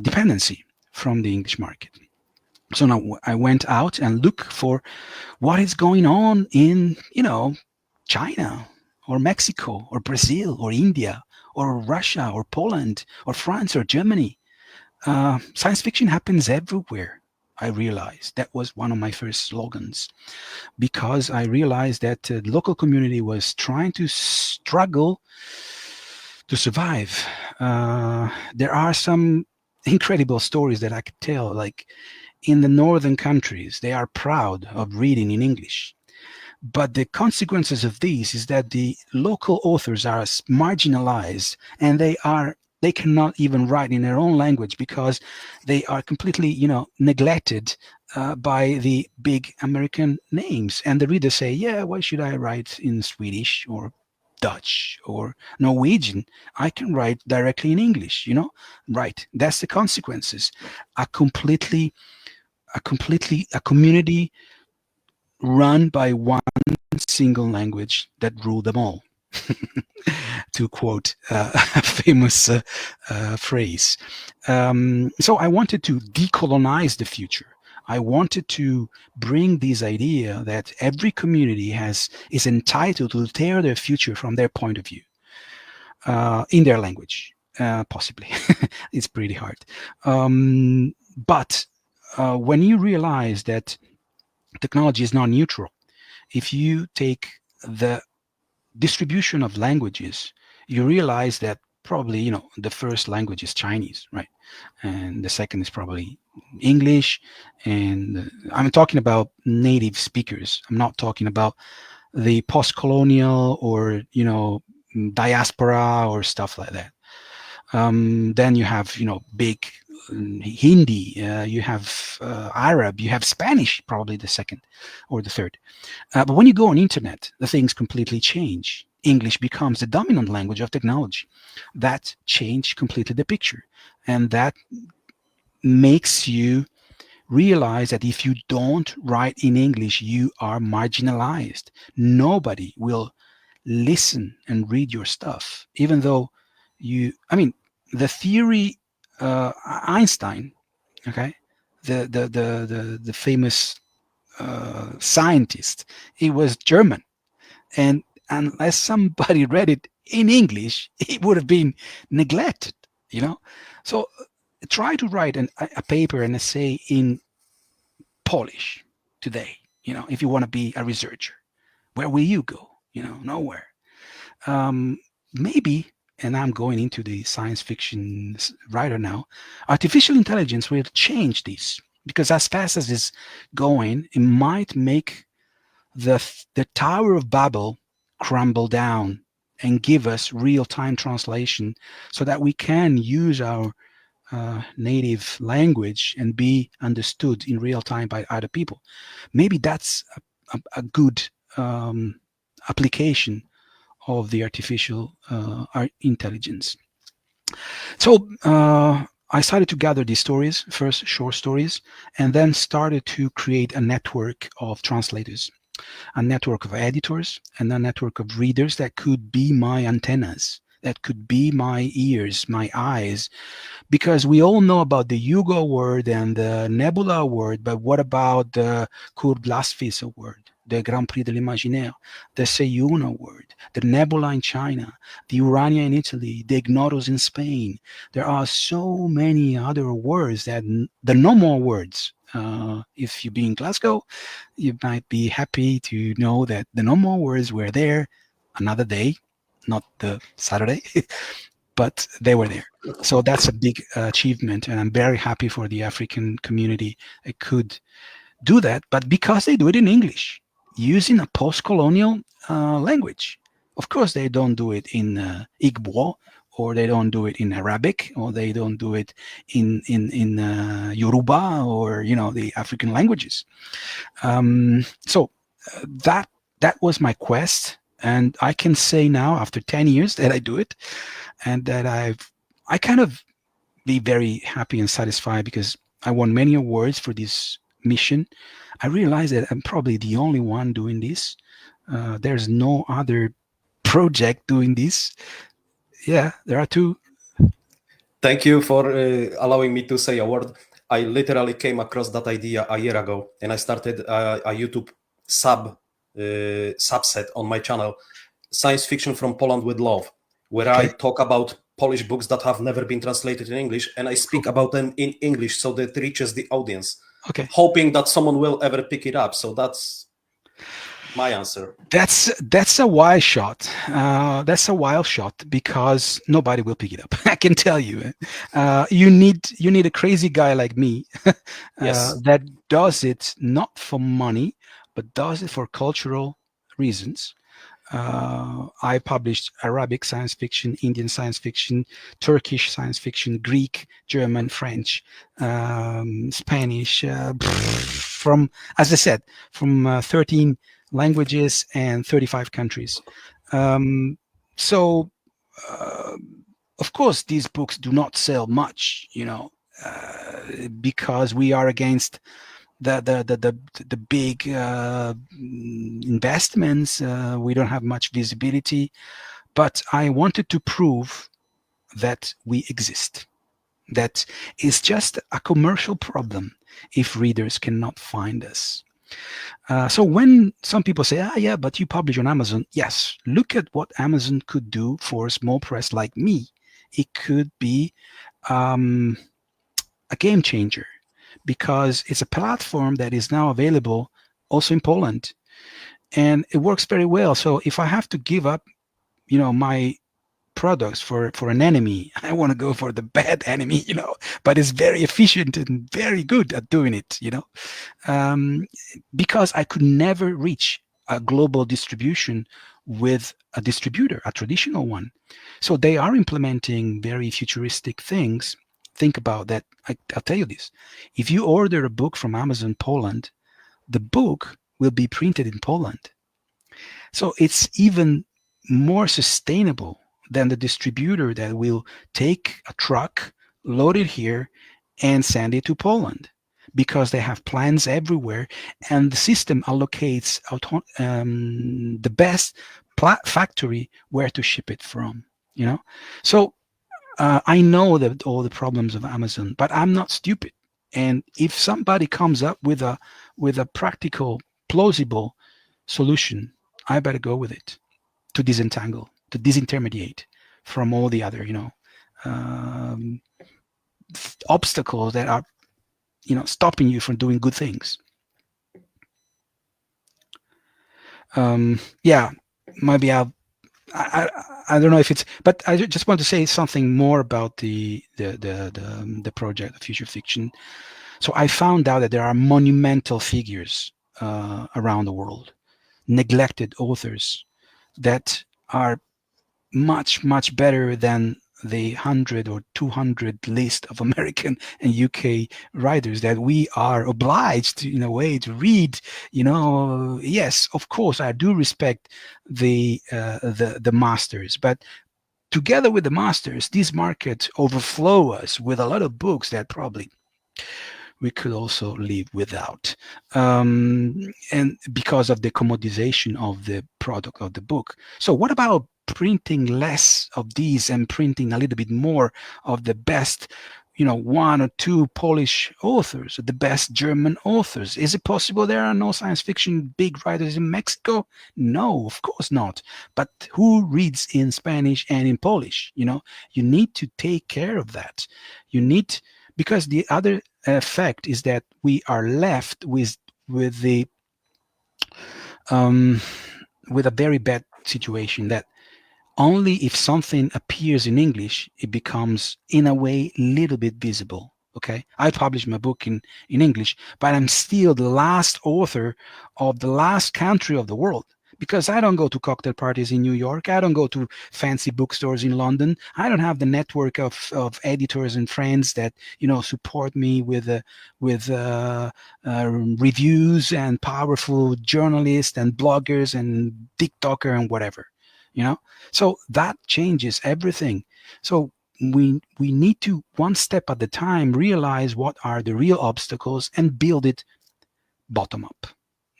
B: dependency from the English market. So now I went out and looked for what is going on in, China or Mexico or Brazil or India or Russia or Poland or France or Germany. Science fiction happens everywhere. I realized that was one of my first slogans, because I realized that the local community was trying to struggle to survive. There are some incredible stories that I could tell, like in the northern countries, they are proud of reading in English. But the consequences of this is that the local authors are marginalized, and they cannot even write in their own language because they are completely, neglected by the big American names. And the readers say, yeah, why should I write in Swedish or Dutch or Norwegian? I can write directly in English, Right. That's the consequences. A community run by one single language that rule them all. To quote a famous phrase. So I wanted to decolonize the future. I wanted to bring this idea that every community is entitled to tell their future from their point of view, in their language, possibly. It's pretty hard. But when you realize that technology is not neutral, if you take the distribution of languages, you realize that probably, the first language is Chinese, right? And the second is probably English. And I'm talking about native speakers. I'm not talking about the post-colonial or, diaspora or stuff like that. Then you have, big Hindi, you have Arab, you have Spanish, probably the second or the third. But when you go on internet, the things completely change. English becomes the dominant language of technology. That changed completely the picture. And that makes you realize that if you don't write in English, you are marginalized. Nobody will listen and read your stuff, even though the theory, Einstein Okay, the famous scientist, he was German, and unless somebody read it in English, it would have been neglected. So try to write a paper, an essay in Polish today. If you want to be a researcher, where will you go? Nowhere. Maybe, and I'm going into the science fiction writer now, artificial intelligence will change this, because as fast as it's going, it might make the Tower of Babel crumble down and give us real-time translation, so that we can use our native language and be understood in real time by other people. Maybe that's a good application of the artificial intelligence. So I started to gather these stories, first short stories, and then started to create a network of translators, a network of editors, and a network of readers that could be my antennas, that could be my ears, my eyes, because we all know about the Hugo Award and the Nebula Award, but what about the Kurt Glasfis Award, the Grand Prix de l'Imaginaire, the Seyun Award, the Nebula in China, the Urania in Italy, the Ignotus in Spain? There are so many other awards, that the NOMO Awards. If you be in Glasgow, you might be happy to know that the NOMO Awards were there another day, not the Saturday, but they were there. So that's a big achievement, and I'm very happy for the African community that could do that, but because they do it in English, using a post-colonial language. Of course, they don't do it in Igbo, or they don't do it in Arabic, or they don't do it in Yoruba, or the African languages. So that was my quest, and I can say now, after 10 years, that I do it, and that I kind of be very happy and satisfied, because I won many awards for this mission. I realized that I'm probably the only one doing this. There's no other project doing this. Yeah, there are two.
C: Thank you for allowing me to say a word. I literally came across that idea a year ago, and I started a YouTube subset on my channel, Science Fiction from Poland with Love, where I talk about Polish books that have never been translated in English, and I speak about them in English so that it reaches the audience.
B: Okay.
C: Hoping that someone will ever pick it up. So that's my answer.
B: That's a wild shot. That's a wild shot, because nobody will pick it up. I can tell you. You need a crazy guy like me
C: Yes.
B: that does it not for money, but does it for cultural reasons. I published Arabic science fiction, Indian science fiction, Turkish science fiction, Greek, German, French, Spanish, from, as I said, from 13 languages and 35 countries. So, of course, these books do not sell much, because we are against the big investments. We don't have much visibility, but I wanted to prove that we exist. That is just a commercial problem if readers cannot find us. So when some people say, yeah, but you publish on Amazon. Yes, look at what Amazon could do for a small press like me. It could be a game changer, because it's a platform that is now available also in Poland, and it works very well. So if I have to give up, my products for an enemy, I want to go for the bad enemy, but it's very efficient and very good at doing it, because I could never reach a global distribution with a distributor, a traditional one. So they are implementing very futuristic things. Think about that. I'll tell you this. If you order a book from Amazon Poland, the book will be printed in Poland. So it's even more sustainable than the distributor that will take a truck, load it here, and send it to Poland, because they have plants everywhere, and the system allocates the best factory where to ship it from. So I know that all the problems of Amazon, but I'm not stupid, And if somebody comes up with a practical, plausible solution, I better go with it to disentangle, to disintermediate from all the other, obstacles that are, stopping you from doing good things. Maybe I don't know if it's, but I just want to say something more about the project, the Future Fiction. So I found out that there are monumental figures around the world, neglected authors that are much, much better than the 100 or 200 list of American and UK writers that we are obliged to, in a way, to read. Yes, of course, I do respect the masters, but together with the masters, this market overflow us with a lot of books that probably we could also live without, and because of the commodization of the product of the book. So what about printing less of these and printing a little bit more of the best, one or two Polish authors, the best German authors? Is it possible there are no science fiction big writers in Mexico? No, of course not. But who reads in Spanish and in Polish? You need to take care of that. Because the other effect is that we are left with a very bad situation, that only if something appears in English, it becomes, in a way, a little bit visible. Okay, I published my book in English, but I'm still the last author of the last country of the world, because I don't go to cocktail parties in New York. I don't go to fancy bookstores in London. I don't have the network of editors and friends that support me with reviews and powerful journalists and bloggers and TikToker and whatever. So that changes everything. So we need to, one step at a time, realize what are the real obstacles and build it bottom up.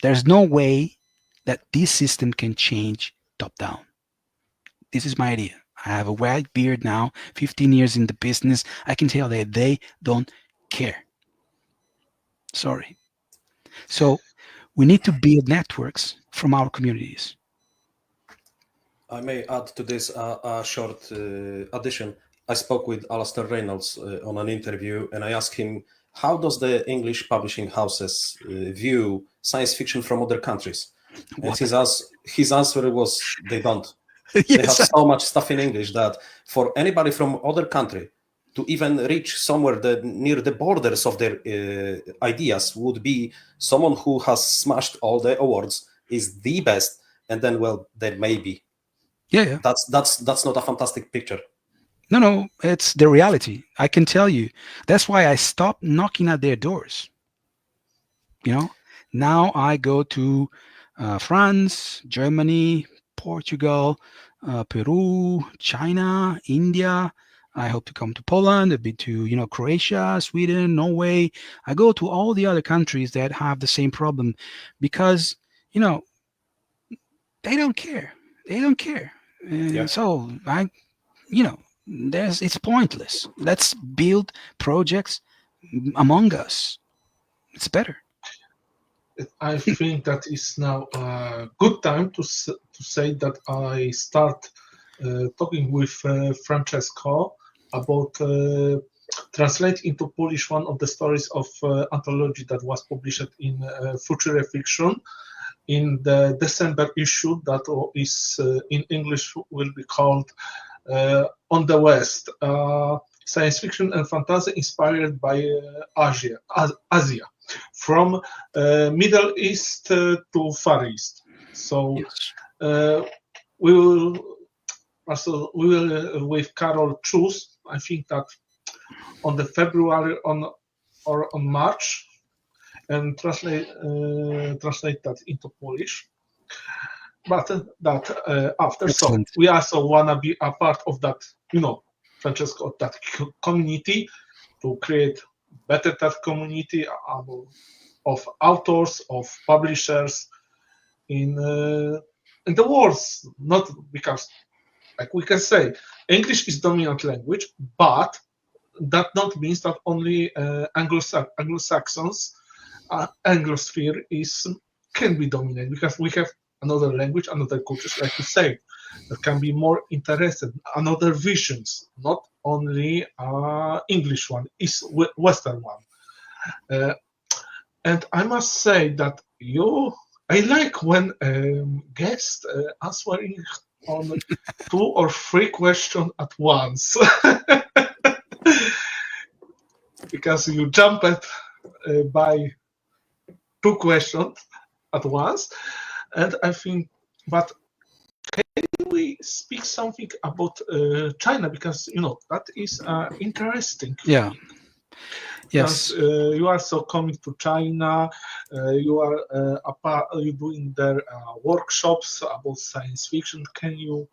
B: There's no way that this system can change top down. This is my idea. I have a white beard now, 15 years in the business. I can tell that they don't care. Sorry. So we need to build networks from our communities.
C: I may add to this a short addition. I spoke with Alastair Reynolds on an interview, and I asked him, how does the English publishing houses view science fiction from other countries? And his answer was, they don't. Yes. They have so much stuff in English that for anybody from other country to even reach somewhere near the borders of their ideas would be someone who has smashed all the awards, is the best, and then, well, there may be.
B: Yeah.
C: That's not a fantastic picture.
B: No, it's the reality. I can tell you. That's why I stopped knocking at their doors. Now I go to France, Germany, Portugal, Peru, China, India. I hope to come to Poland, a bit to Croatia, Sweden, Norway. I go to all the other countries that have the same problem, because they don't care. They don't care. So it's pointless. Let's build projects among us. It's better.
A: I think that is now a good time to say that I start talking with Francesco about translate into Polish one of the stories of anthology that was published in Future Fiction in the December issue, that is in English will be called On the West, science fiction and fantasy inspired by Asia, from Middle East to Far East. So yes. We will with Karol choose, I think that on the February or on March, and translate that into Polish. But that after, excellent. So we also wanna be a part of that, Francesco, of that community, to create better that community of authors, of publishers in the world. Not because, like we can say, English is dominant language, but that not means that only Anglo-Saxons, Anglosphere can be dominant, because we have another language, another cultures, like you say, that can be more interested, another visions, not only English one, is Western one. And I must say that I like when guests answering on 2 or 3 questions at once. Because you jump by 2 questions at once, and I think, but can we speak something about China, because that is interesting.
B: Yeah. Yes.
A: Because you are so coming to China, you are you doing their workshops about science fiction. Can you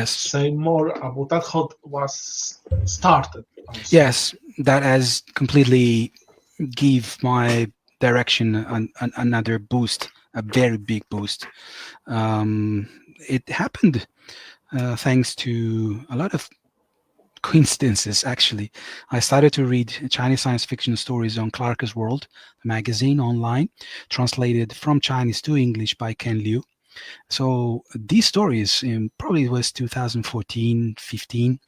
A: say more about that? How it was started? Also?
B: Yes, that has completely give my direction another boost, a very big boost. It happened thanks to a lot of coincidences, actually. I started to read Chinese science fiction stories on Clarke's World, the magazine online, translated from Chinese to English by Ken Liu. So these stories, probably it was 2014, 15,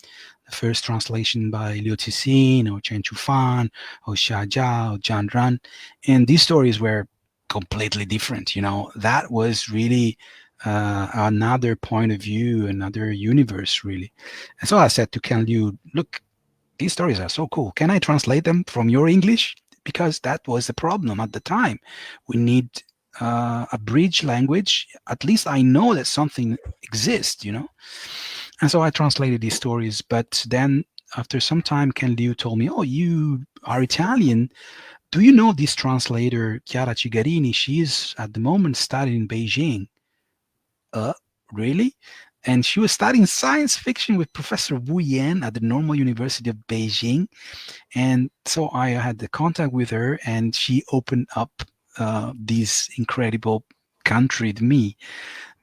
B: the first translation by Liu Cixin or Chen Chufan or Xia Jia or Zhang Ran, and these stories were completely different. That was really another point of view, another universe, really. And so I said to Ken Liu, look, these stories are so cool. Can I translate them from your English? Because that was the problem at the time. We need a bridge language. At least I know that something exists, And so I translated these stories. But then after some time, Ken Liu told me, oh, you are Italian. Do you know this translator, Chiara Cigarini? She is at the moment studying in Beijing. Really? And she was studying science fiction with Professor Wu Yan at the Normal University of Beijing. And so I had the contact with her, and she opened up this incredible country to me,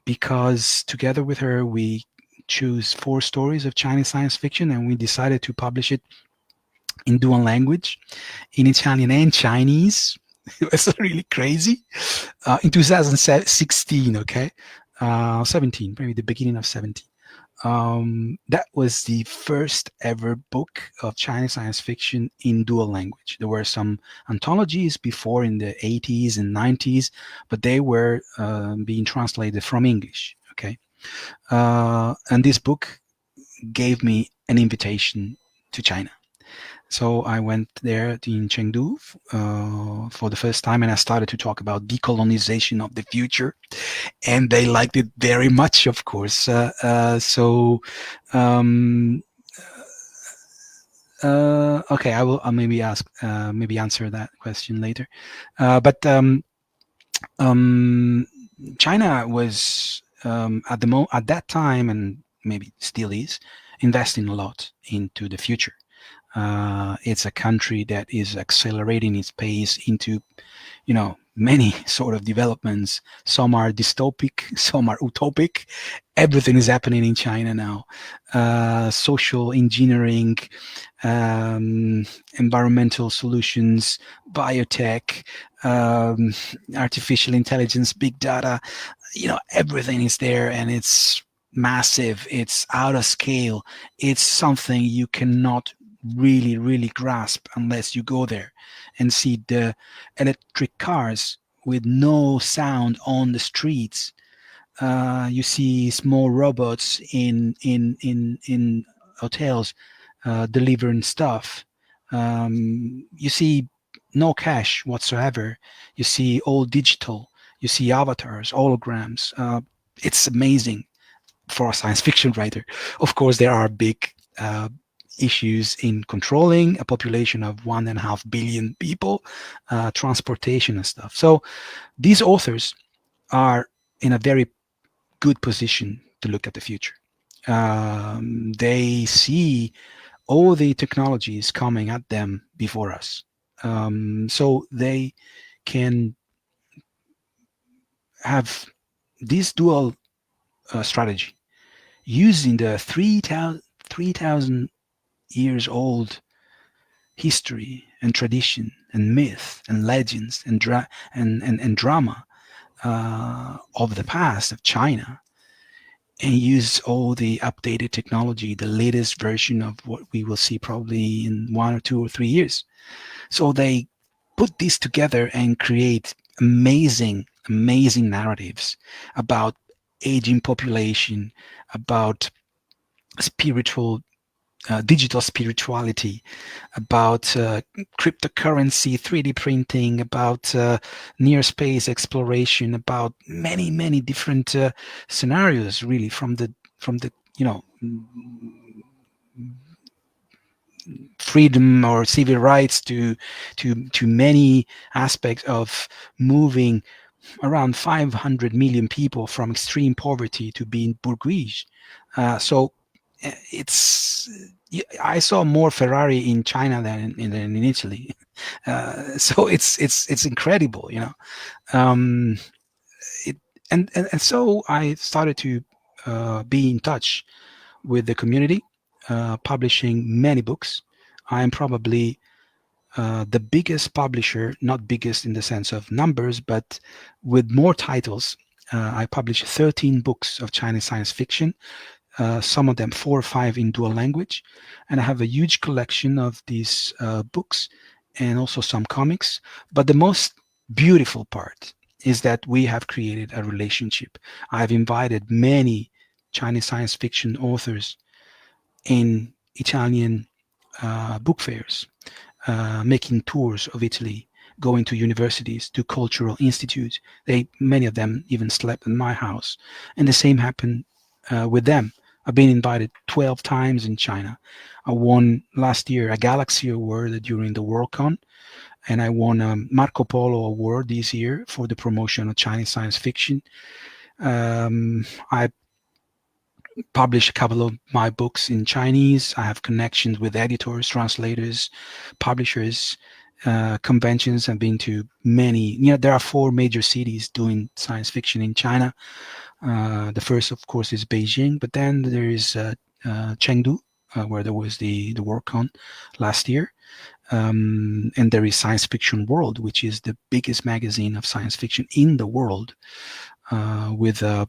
B: because together with her, we chose 4 stories of Chinese science fiction, and we decided to publish it in dual language, in Italian and Chinese. It was really crazy. In 2016, okay? 17, maybe the beginning of 17. That was the first ever book of Chinese science fiction in dual language. There were some anthologies before in the 80s and 90s, but they were being translated from English, okay? And this book gave me an invitation to China. So I went there in Chengdu for the first time, and I started to talk about decolonization of the future, and they liked it very much, of course. Okay, I will maybe answer that question later. But China was at that time, and maybe still is, investing a lot into the future. It's a country that is accelerating its pace into, many sort of developments. Some are dystopic, some are utopic. Everything is happening in China now. Social engineering, environmental solutions, biotech, artificial intelligence, big data. Everything is there, and it's massive. It's out of scale. It's something you cannot really grasp unless you go there and see the electric cars with no sound on the streets. You see small robots in hotels delivering stuff. You see no cash whatsoever. You see all digital. You see avatars, holograms. It's amazing for a science fiction writer. Of course, there are big issues in controlling a population of 1.5 billion people, transportation and stuff. So these authors are in a very good position to look at the future. They see all the technologies coming at them before us. So they can have this dual strategy using the 3,000 years old history and tradition and myth and legends and drama of the past of China, and use all the updated technology, the latest version of what we will see probably in 1 or 2 or 3 years. So they put this together and create amazing narratives about aging population, about spiritual digital spirituality, about cryptocurrency, 3D printing, about near space exploration, about many different scenarios, really, from the freedom or civil rights to many aspects of moving around 500 million people from extreme poverty to being bourgeois. So I saw more Ferrari in China than in Italy. So it's incredible, and so I started to be in touch with the community, publishing many books. I am probably the biggest publisher, not biggest in the sense of numbers, but with more titles. I published 13 books of Chinese science fiction, some of them 4 or 5 in dual language, and I have a huge collection of these books and also some comics. But the most beautiful part is that we have created a relationship. I've invited many Chinese science fiction authors in Italian book fairs, making tours of Italy, going to universities, to cultural institutes. Many of them even slept in my house, and the same happened with them. I've been invited 12 times in China. I won last year a Galaxy Award during the Worldcon, and I won a Marco Polo Award this year for the promotion of Chinese science fiction. I published a couple of my books in Chinese. I have connections with editors, translators, publishers, conventions. I've been to many. There are 4 major cities doing science fiction in China. The first, of course, is Beijing, but then there is Chengdu, where there was the Worldcon last year. And there is Science Fiction World, which is the biggest magazine of science fiction in the world, with a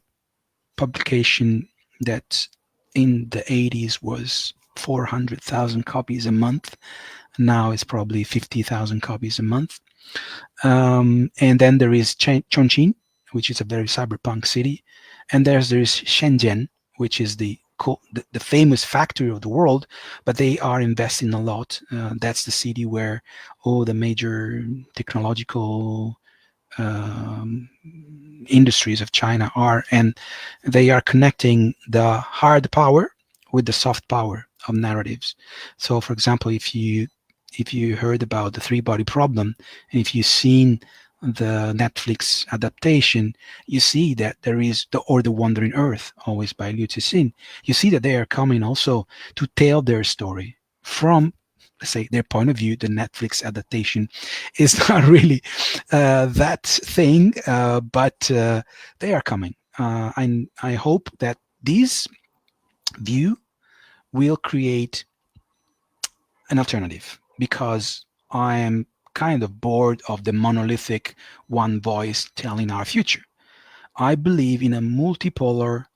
B: publication that in the 80s was 400,000 copies a month. Now it's probably 50,000 copies a month. And then there is Chongqing, which is a very cyberpunk city. And there is Shenzhen, which is the famous factory of the world, but they are investing a lot. That's the city where all the major technological industries of China are, and they are connecting the hard power with the soft power of narratives. So, for example, if you heard about the 3-body problem, and if you've seen the Netflix adaptation, you see that there is the Wandering Earth, always by Liu Cixin. You see that they are coming also to tell their story from, let's say, their point of view. The Netflix adaptation is not really that thing, but they are coming. And I hope that this view will create an alternative, because I am kind of bored of the monolithic one voice telling our future. I believe in a multipolar,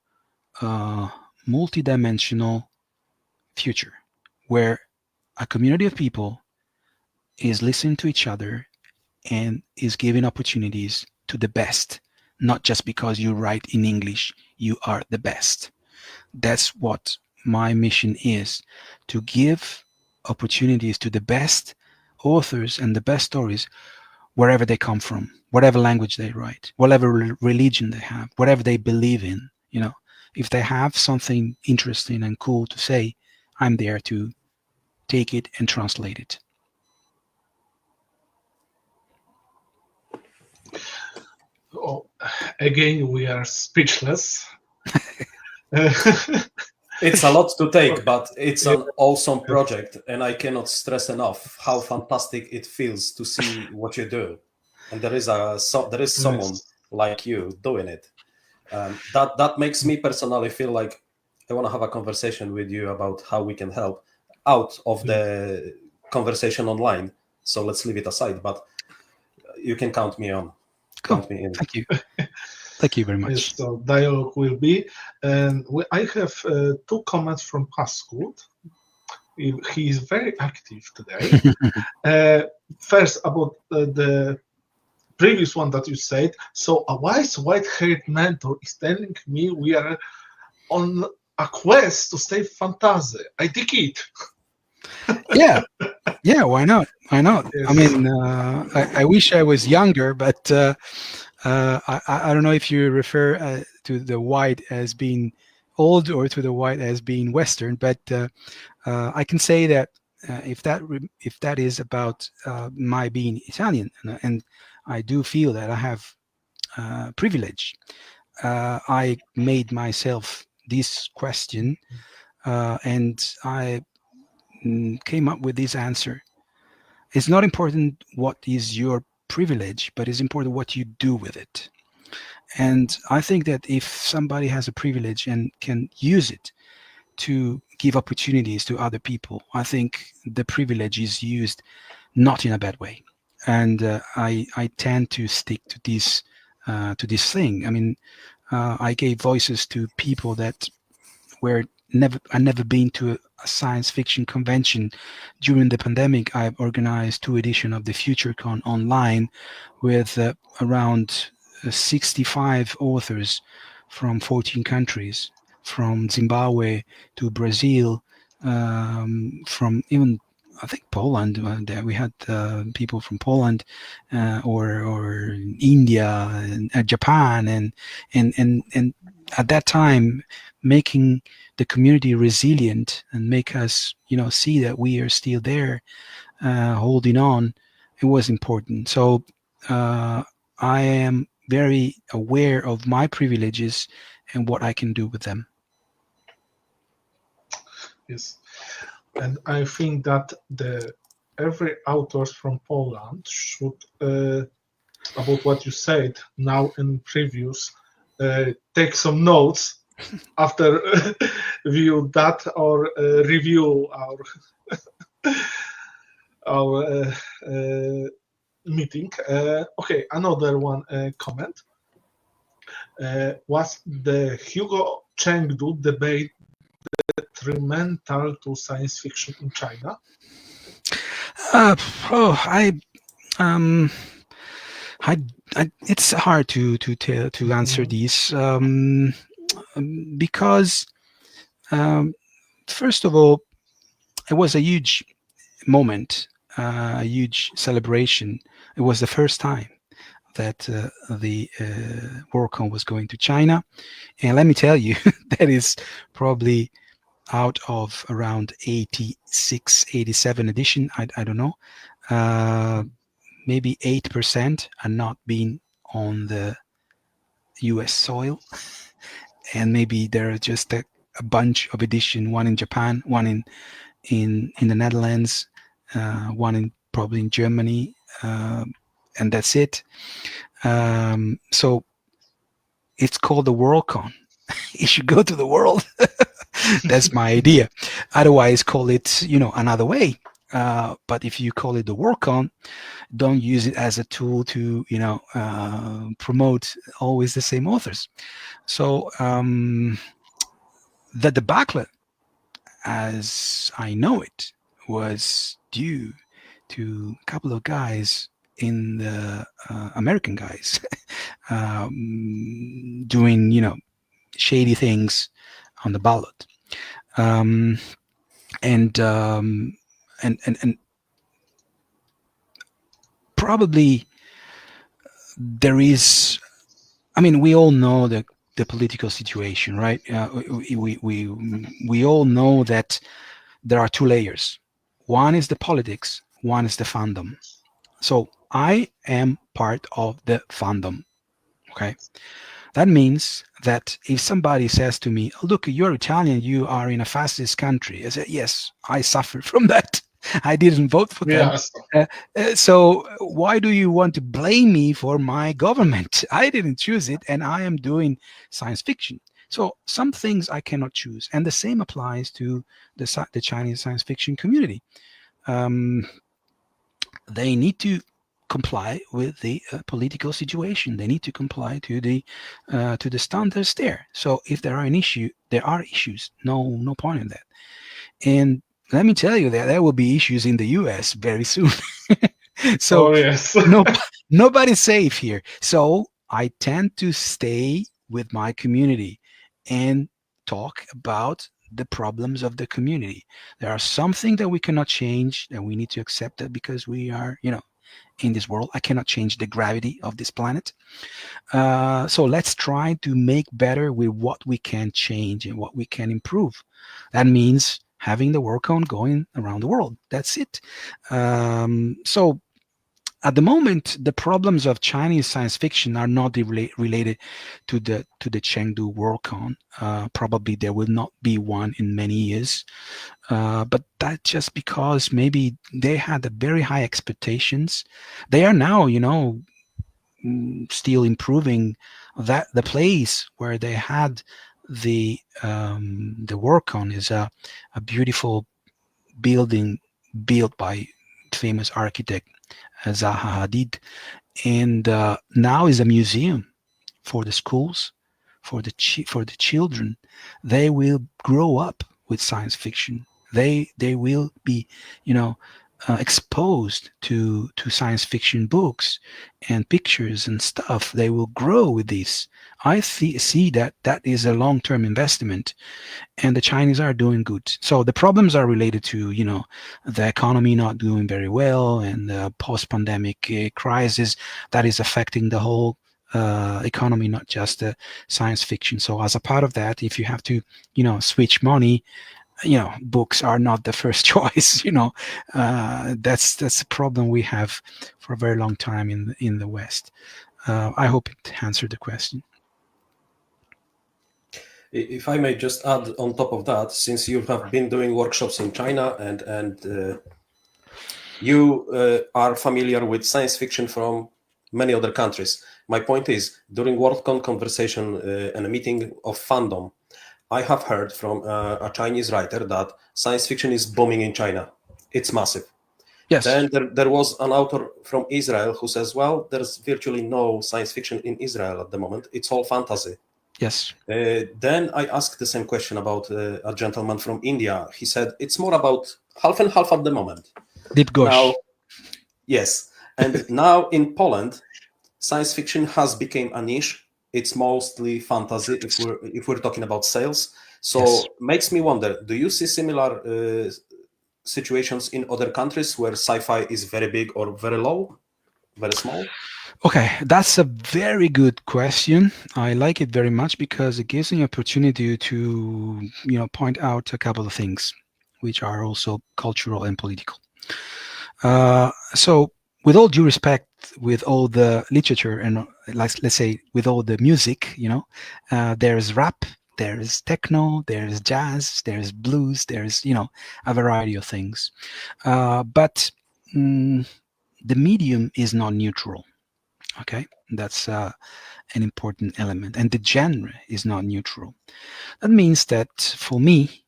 B: multidimensional future where a community of people is listening to each other and is giving opportunities to the best, not just because you write in English, you are the best. That's what my mission is, to give opportunities to the best authors and the best stories wherever they come from, whatever language they write, whatever religion they have, whatever they believe in. If they have something interesting and cool to say, I'm there to take it and translate it.
A: Oh, again, we are speechless.
C: It's a lot to take, but it's an awesome project, and I cannot stress enough how fantastic it feels to see what you do. And there is someone like you doing it. That makes me personally feel like I want to have a conversation with you about how we can help out of the conversation online. So let's leave it aside. But you can count me on.
B: Cool.
C: Count me in.
B: Thank you. Thank you very much.
A: Yes, so dialogue will be. And I have 2 comments from Pascut. He is very active today. First, about the previous one that you said. So a wise white-haired mentor is telling me we are on a quest to save fantasy. I dig it.
B: Yeah, why not?
A: Yes.
B: I mean, I wish I was younger, but I don't know if you refer to the white as being old or to the white as being Western, but I can say that if that is about my being Italian, and I do feel that I have privilege, I made myself this question, and I came up with this answer. It's not important what is your privilege, but it's important what you do with it. And I think that if somebody has a privilege and can use it to give opportunities to other people, I think the privilege is used not in a bad way. And I tend to stick to this thing. I mean, I gave voices to people that were never been to a science fiction convention. During the pandemic, I've organized 2 editions of the FutureCon online with around 65 authors from 14 countries, from Zimbabwe to Brazil, from even I think Poland. We had people from Poland or India and Japan, and at that time making the community resilient and make us, see that we are still there, holding on. It was important. So I am very aware of my privileges and what I can do with them.
A: Yes, and I think that every author from Poland should, about what you said now and previous, take some notes after view that or review our meeting. Okay, another one comment. Was the Hugo Chengdu debate detrimental to science fiction in China?
B: It's hard to answer these because first of all, it was a huge moment, a huge celebration. It was the first time that the WorldCon was going to China, and let me tell you, that is probably out of around 86, 87 edition. I don't know. Maybe 8% are not being on the US soil, and maybe there are just a bunch of edition, one in Japan, one in the Netherlands, one probably in Germany, and that's it. So it's called the WorldCon. You should go to the world. That's my idea. Otherwise, call it another way. But if you call it the WorldCon, don't use it as a tool to promote always the same authors. So the debacle, as I know it, was due to a couple of guys in the American guys doing shady things on the ballot, and probably there is. I mean, we all know the political situation, right? We all know that there are 2 layers. One is the politics. One is the fandom. So I am part of the fandom. Okay. That means that if somebody says to me, oh, look, you're Italian, you are in a fascist country, I say, yes, I suffer from that. I didn't vote for them. Yes. So why do you want to blame me for my government? I didn't choose it, and I am doing science fiction. So some things I cannot choose. And the same applies to the Chinese science fiction community. they need to comply with the political situation. They need to comply to the standards there. So if there are there are issues. No point in that. And let me tell you that there will be issues in the U.S. very soon. So
A: Oh, yes.
B: nobody's safe here. So I tend to stay with my community and talk about the problems of the community. There are something that we cannot change, and we need to accept that because we are, in this world. I cannot change the gravity of this planet. So let's try to make better with what we can change and what we can improve. That means having the work on going around the world. That's it. So at the moment, the problems of Chinese science fiction are not related to the Chengdu Worldcon. Probably there will not be one in many years, but that's just because maybe they had a very high expectations. They are now, still improving the place where they had the Worldcon is a beautiful building built by famous architect Zaha Hadid, and now is a museum for the schools, for the children. They will grow up with science fiction. They will be, exposed to science fiction books and pictures and stuff. They will grow with this. I see that is a long-term investment, and the Chinese are doing good. So the problems are related to, the economy not doing very well and the post-pandemic crisis that is affecting the whole economy, not just the science fiction. So as a part of that, if you have to, switch money, books are not the first choice. That's a problem we have for a very long time in the West. I hope it answered the question.
C: If I may just add on top of that, since you have been doing workshops in China and you are familiar with science fiction from many other countries, my point is, during Worldcon conversation and a meeting of fandom, I have heard from a Chinese writer that science fiction is booming in China. It's massive.
B: Yes.
C: Then there was an author from Israel who says, well, there's virtually no science fiction in Israel at the moment. It's all fantasy.
B: Yes.
C: Then I asked the same question about a gentleman from India. He said, it's more about half and half at the moment.
B: Deep Gosh.
C: Now, yes. And now in Poland, science fiction has become a niche. It's mostly fantasy if we're talking about sales. So yes. Makes me wonder, do you see similar situations in other countries where sci-fi is very big or very low, very small?
B: Okay, that's a very good question. I like it very much because it gives me an opportunity to, point out a couple of things which are also cultural and political. So with all due respect, with all the literature and let's say with all the music, there's rap, there's techno, there's jazz, there's blues, there's, a variety of things. But the medium is not neutral. Okay, that's an important element. And the genre is not neutral. That means that for me,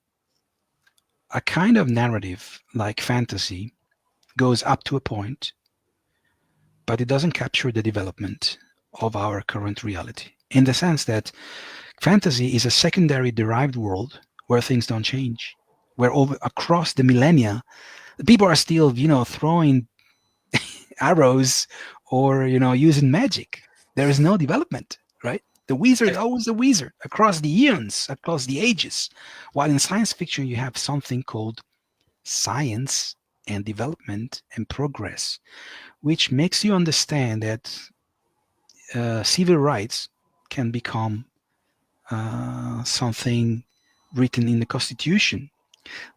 B: a kind of narrative like fantasy goes up to a point, but it doesn't capture the development of our current reality, in the sense that fantasy is a secondary derived world where things don't change, where across the millennia, people are still, throwing arrows or, using magic. There is no development, right? The wizard is always a wizard across the eons, across the ages. While in science fiction, you have something called science and development and progress, which makes you understand that civil rights can become something written in the Constitution,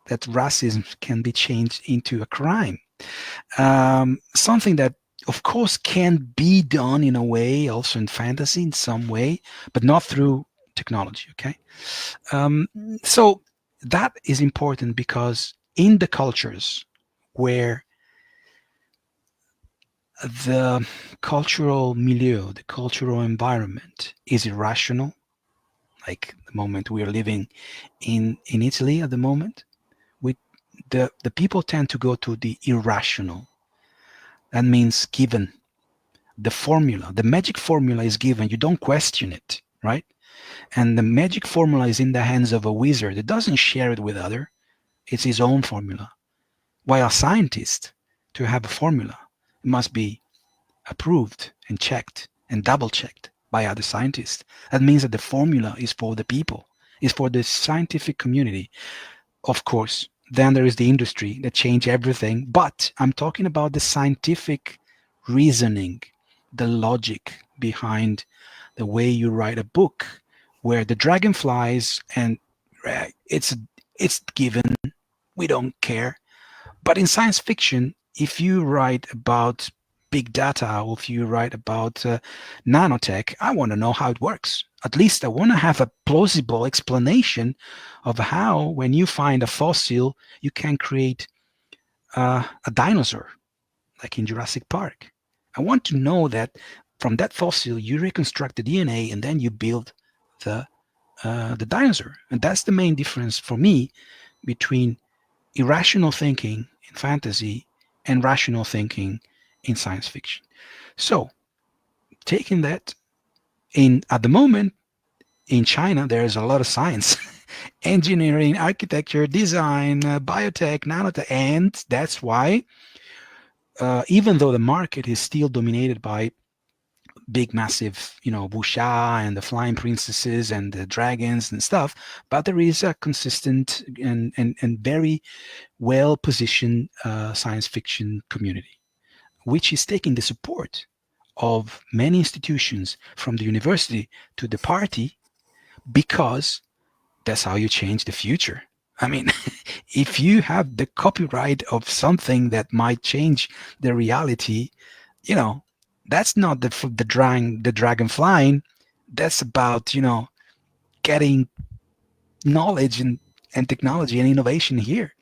B: that racism can be changed into a crime. Something that, of course, can be done in a way, also in fantasy in some way, but not through technology, okay? So that is important because in the cultures where the cultural milieu, the cultural environment is irrational, like the moment we are living in Italy at the moment, the people tend to go to the irrational. That means given. The formula, the magic formula is given. You don't question it, right? And the magic formula is in the hands of a wizard. It doesn't share it with other. It's his own formula. While a scientist, to have a formula, it must be approved and checked and double-checked by other scientists. That means that the formula is for the people, is for the scientific community. Of course, then there is the industry that change everything. But I'm talking about the scientific reasoning, the logic behind the way you write a book, where the dragon flies and it's given. We don't care. But in science fiction, if you write about big data, or if you write about nanotech, I want to know how it works. At least I want to have a plausible explanation of how, when you find a fossil, you can create a dinosaur, like in Jurassic Park. I want to know that from that fossil, you reconstruct the DNA and then you build the dinosaur. And that's the main difference for me between irrational thinking in fantasy and rational thinking in science fiction. So, taking that, at the moment in China, there is a lot of science, engineering, architecture, design, biotech, nanotech, and that's why, even though the market is still dominated by big, massive, wuxia and the flying princesses and the dragons and stuff, but there is a consistent and very well-positioned science fiction community, which is taking the support of many institutions, from the university to the party, because that's how you change the future. I mean, if you have the copyright of something that might change the reality, that's not the dragon flying. That's about, getting knowledge and technology and innovation here.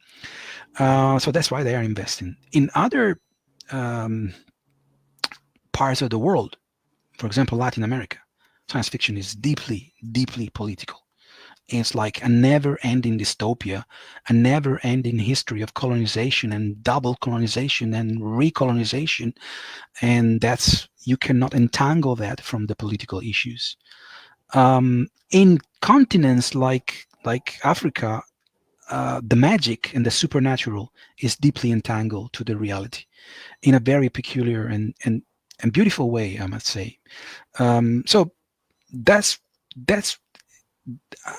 B: So that's why they are investing. In other parts of the world, for example, Latin America, science fiction is deeply, deeply political. It's like a never-ending dystopia, a never-ending history of colonization and double colonization and recolonization, and you cannot entangle that from the political issues. In continents like Africa, the magic and the supernatural is deeply entangled to the reality in a very peculiar and beautiful way, I must say. So that's.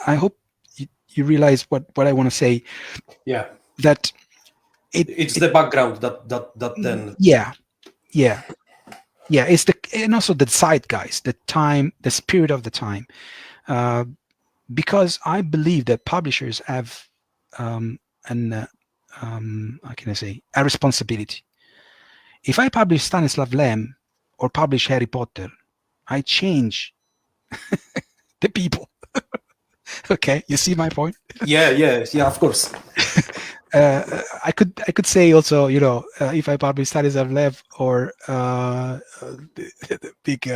B: I hope you realize what I want to say.
C: Yeah.
B: That
C: it's the background that then.
B: Yeah. It's and also the zeitgeist, the time, the spirit of the time, because I believe that publishers have how can I say, a responsibility. If I publish Stanislav Lem or publish Harry Potter, I change the people. Okay, you see my point?
C: Yeah, of course.
B: I could say also, if I publish Stanislav Lev or the big,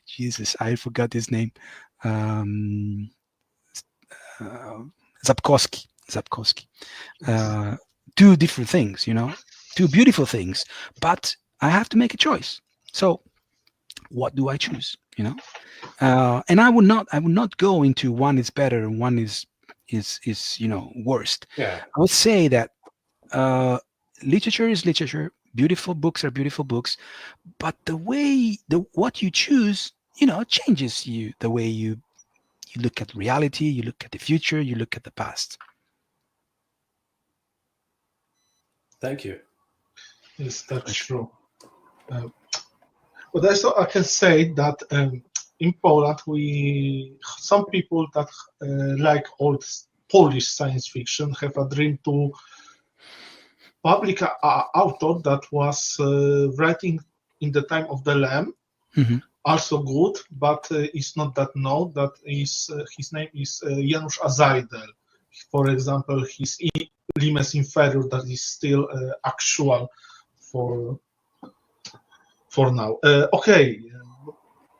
B: Jesus, I forgot his name, Sapkowski, two different things, two beautiful things, but I have to make a choice. So, what do I choose? And I would not go into one is better and one is worst.
C: Yeah.
B: I would say that literature is literature. Beautiful books are beautiful books, but what you choose, changes you. The way you look at reality, you look at the future, you look at the past.
C: Thank you.
A: Yes, that's true. But also I can say that in Poland, some people that like old Polish science fiction have a dream to publish an author that was writing in the time of the Lem, also good, but it's not that known. That is his name is Janusz Azajdel. For example, his Limes Inferior that is still actual for now. Okay.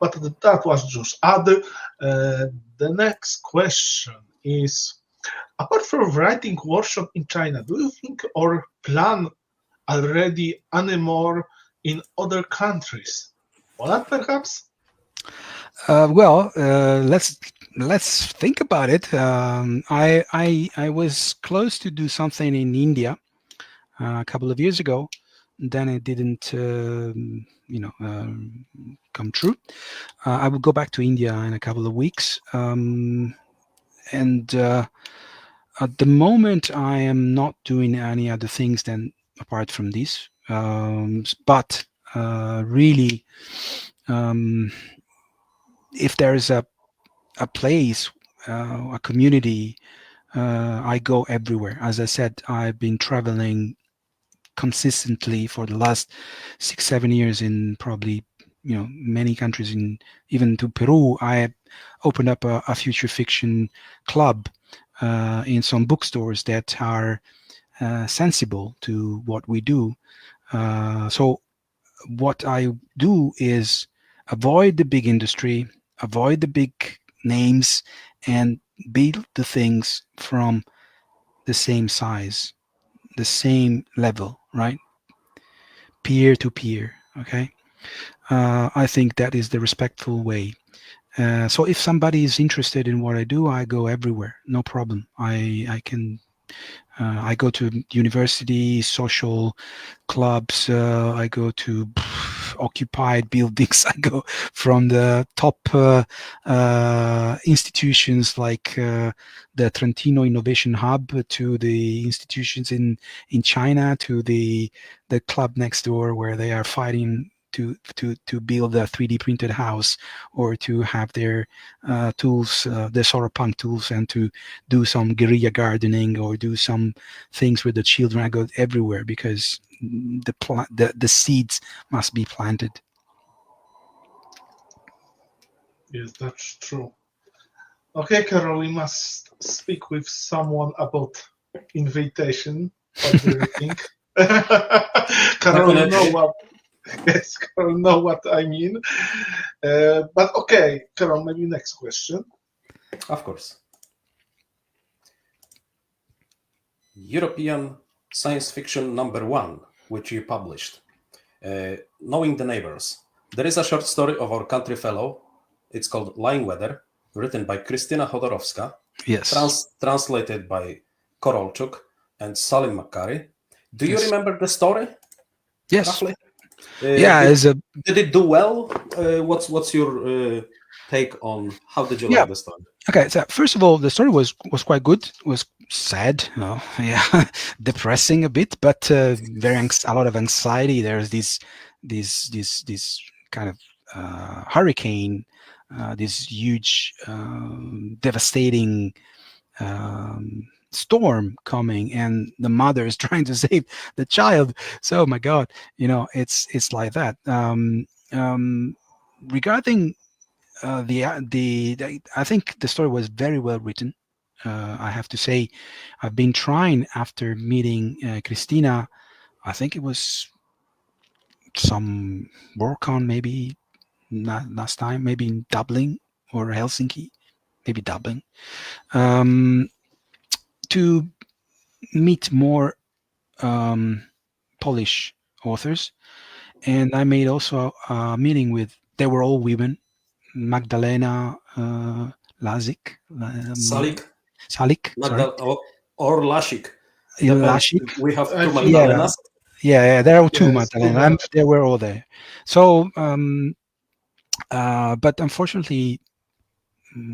A: But that was just other. The next question is, Apart from writing workshop in China, do you think or plan already any more in other countries? Poland, perhaps?
B: Well, let's think about it. I was close to do something in India a couple of years ago. Then it didn't, come true. I will go back to India in a couple of weeks, and at the moment I am not doing any other things than apart from this. But really, if there is a place, a community, I go everywhere. As I said, I've been traveling consistently for the last 6-7 years in probably many countries, in even to Peru. I opened up a future fiction club in some bookstores that are sensible to what we do. So what I do is avoid the big industry, avoid the big names, and build the things from the same size, the same level, right? Peer to peer, okay? I think that is the respectful way. So if somebody is interested in what I do, I go everywhere, no problem. I can I go to university, social clubs, I go to occupied buildings, I go from the top institutions like the Trentino Innovation Hub to the institutions in China, to the club next door where they are fighting to build a 3D printed house, or to have their tools, the solar punk tools, and to do some guerrilla gardening or do some things with the children. I go everywhere because the seeds must be planted.
A: Yes, that's true. Okay, Carol, we must speak with someone about invitation. What do you think? Carol, you know what? Yes, Carol, know what I mean. But okay, Carol, maybe next question.
C: Of course. European science fiction #1, which you published, Knowing the Neighbors. There is a short story of our country fellow. It's called Lying Weather, written by Krystyna Chodorowska.
B: Yes.
C: Translated by Korolczuk and Salim Makkari. Do you
B: Yes.
C: remember the story?
B: Yes.
C: Roughly?
B: Did
C: it do well? What's your take on how did you like the story?
B: Okay, so first of all, the story was quite good. It was sad, depressing a bit, but a lot of anxiety. There's this kind of hurricane, this huge, devastating storm coming, and the mother is trying to save the child. So my God, it's like that. Regarding I think the story was very well written. I have to say, I've been trying, after meeting Krystyna, I think it was some work on maybe not last time, maybe in Dublin or Helsinki, maybe Dublin, to meet more Polish authors. And I made also a meeting with, they were all women, Magdalena Lazik, Salik,
C: or Lasik.
B: Lasik.
C: We have two Magdalenas.
B: Yeah, there are two Magdalena. They were all there. So, but unfortunately,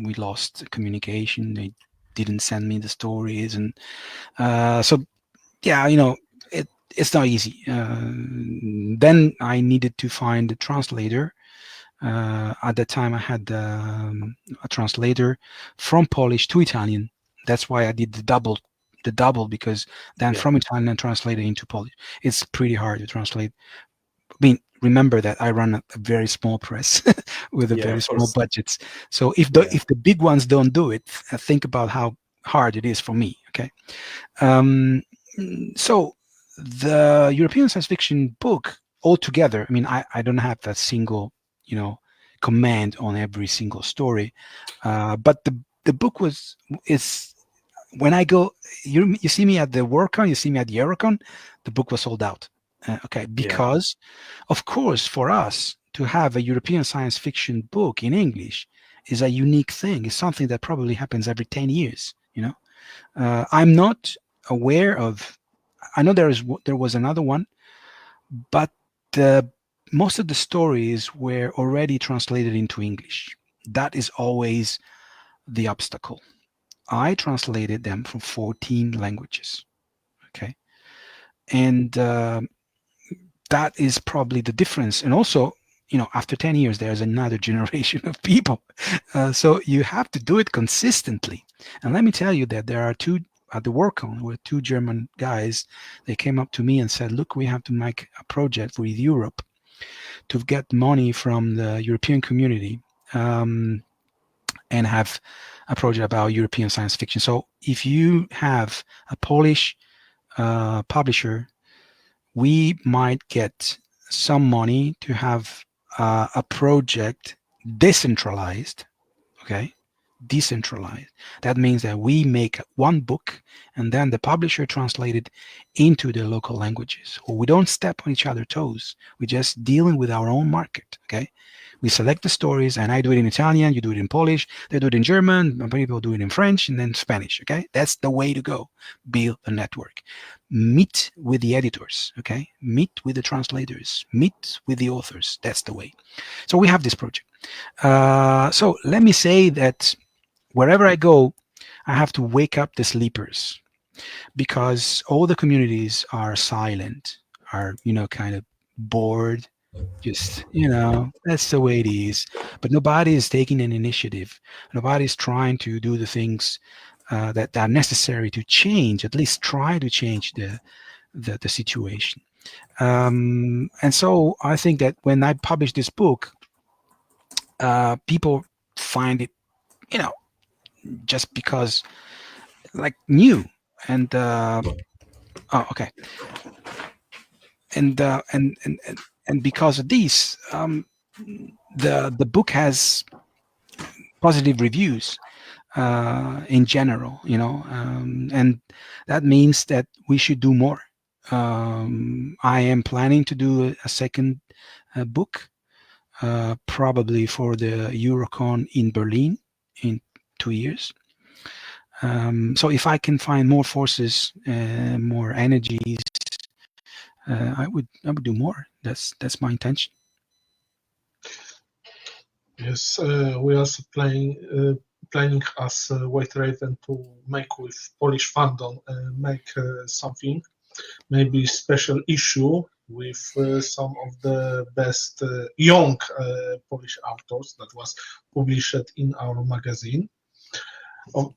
B: we lost communication. They didn't send me the stories, and so yeah, it's not easy. Then I needed to find a translator. At that time, I had a translator from Polish to Italian. That's why I did the double, because then from Italian I translated into Polish. It's pretty hard to translate. I mean, remember that I run a very small press with a very small budgets. So if the big ones don't do it, think about how hard it is for me. Okay, so the European science fiction book altogether, I mean, I don't have that single command on every single story, but the book is when I go, you see me at the WordCon, you see me at the Eurocon, the book was sold out. Okay, because of course for us to have a European science fiction book in English is a unique thing. It's something that probably happens every 10 years. I'm not aware of. I know there was another one, but most of the stories were already translated into English. That is always the obstacle. I translated them from 14 languages. Okay, and that is probably the difference. And also, after 10 years, there's another generation of people. So you have to do it consistently. And let me tell you that there are two at the WordCon, were two German guys. They came up to me and said, look, we have to make a project with Europe to get money from the European community and have a project about European science fiction. So if you have a Polish publisher, we might get some money to have a project decentralized, okay? Decentralized. That means that we make one book and then the publisher translates it into the local languages. Or we don't step on each other's toes. We're just dealing with our own market, okay? We select the stories, and I do it in Italian, you do it in Polish, they do it in German, people do it in French, and then Spanish, okay? That's the way to go. Build a network. Meet with the editors, okay? Meet with the translators. Meet with the authors. That's the way. So we have this project. So let me say that wherever I go, I have to wake up the sleepers, because all the communities are silent, are, kind of bored. Just, that's the way it is. But nobody is taking an initiative. Nobody is trying to do the things that are necessary to change, at least try to change the situation. And so I think that when I publish this book, people find it, just because like new and okay. And because of this, the book has positive reviews in general, and that means that we should do more. I am planning to do a second book, probably for the Eurocon in Berlin in 2 years. So if I can find more forces, more energies, I would do more. That's my intention.
A: Yes, we also planning as White Raven to make with Polish fandom, make something, maybe special issue with some of the best young Polish authors that was published in our magazine. Oh,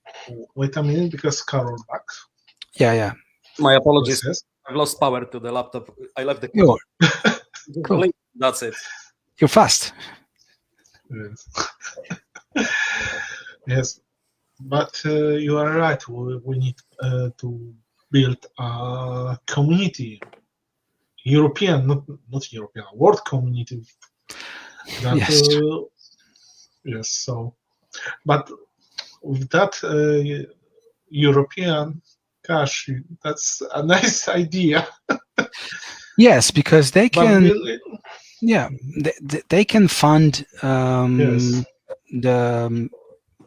A: wait a minute, because Carol back.
B: Yeah.
C: My apologies.
A: Yes.
C: I've lost power to the laptop. I left the
B: Cool.
C: That's it.
B: You're fast.
A: Yes. Yes, but you are right. We need to build a community, European, not European, world community. That,
B: Yes.
A: Yes. So, but with that European cash, that's a nice idea.
B: Yes, because they
A: But
B: can.
A: really,
B: They can fund
A: yes.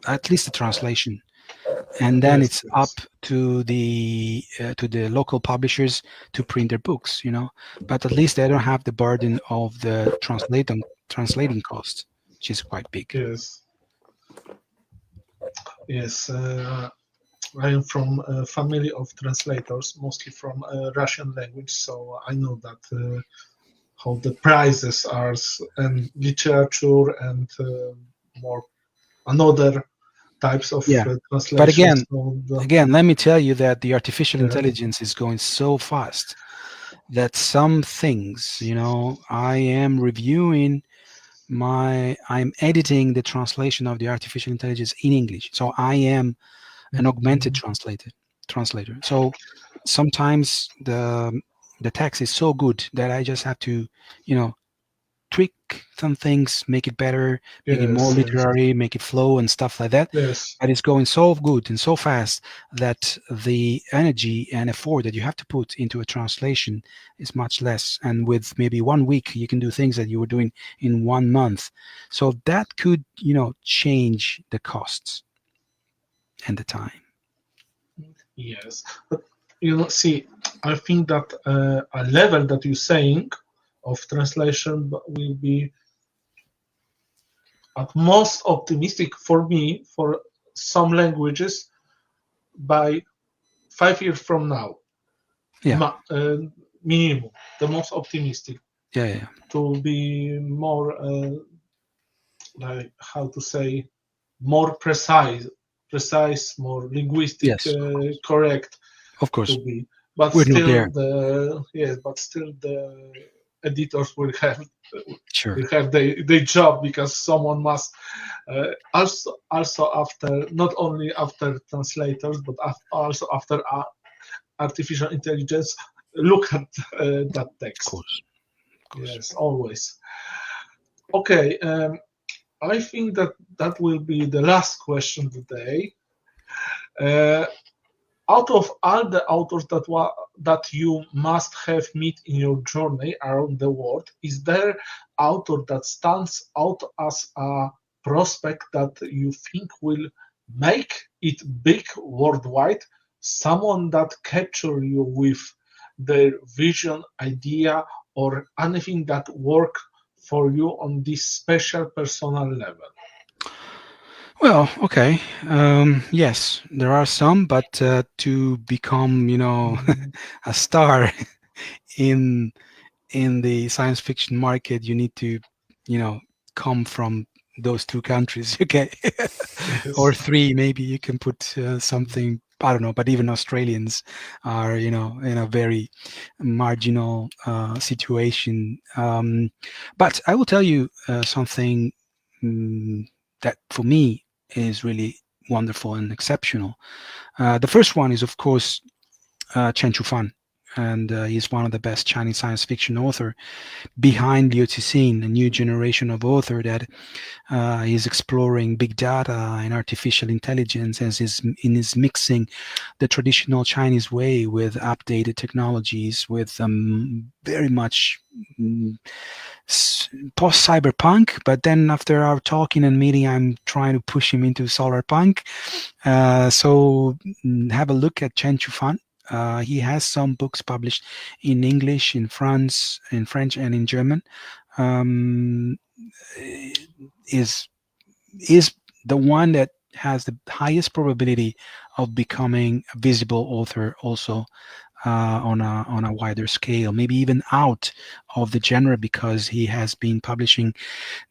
B: at least the translation, and then
A: Yes,
B: it's
A: yes.
B: up to the local publishers to print their books. But at least they don't have the burden of the translating cost, which is quite big.
A: Yes. Yes. I am from a family of translators, mostly from Russian language, so I know that how the prices are and literature and more another types of translations.
B: But again,
A: so
B: let me tell you that the artificial
A: Yeah.
B: intelligence is going so fast that some things, I am reviewing I'm editing the translation of the artificial intelligence in English. So I am an augmented translator. So sometimes the text is so good that I just have to, tweak some things, make it better, make it more
A: Yes,
B: literary, make it flow and stuff like that.
A: yes,
B: But it's going so good and so fast that the energy and effort that you have to put into a translation is much less. And with maybe 1 week, you can do things that you were doing in 1 month. So that could, change the costs and the time.
A: yes. But see, I think that a level that you're saying of translation will be at most optimistic for me for some languages by 5 years from now.
B: Yeah.
A: Minimum, the most optimistic.
B: Yeah.
A: To be more, like how to say, more precise, more linguistic,
B: Yes,
A: correct.
B: of course.
A: To be, but
B: We're not
A: still
B: there.
A: the editors will have
B: Sure.
A: their job, because someone must also after, not only after translators, but also after artificial intelligence, look at that text.
B: Of course.
A: Yes, always. Okay, I think that will be the last question today. Out of all the authors that you must have met in your journey around the world, is there author that stands out as a prospect that you think will make it big worldwide? Someone that capture you with their vision, idea, or anything that work for you on this special personal level?
B: Well, okay. Yes, there are some, but to become, a star in the science fiction market, you need to, come from those 2 countries. Okay,
A: Yes.
B: or 3, maybe you can put something. I don't know, but even Australians are, in a very marginal situation. But I will tell you something that for me is really wonderful and exceptional. The first one is, of course, Chen Chufan, and he's one of the best Chinese science fiction author behind Liu Cixin, a new generation of author that is exploring big data and artificial intelligence as is mixing the traditional Chinese way with updated technologies, with very much post-cyberpunk. But then after our talking and meeting, I'm trying to push him into solar punk. So have a look at Chen Chufan. He has some books published in English, in French, and in German. Is the one that has the highest probability of becoming a visible author also on a wider scale, maybe even out of the genre, because he has been publishing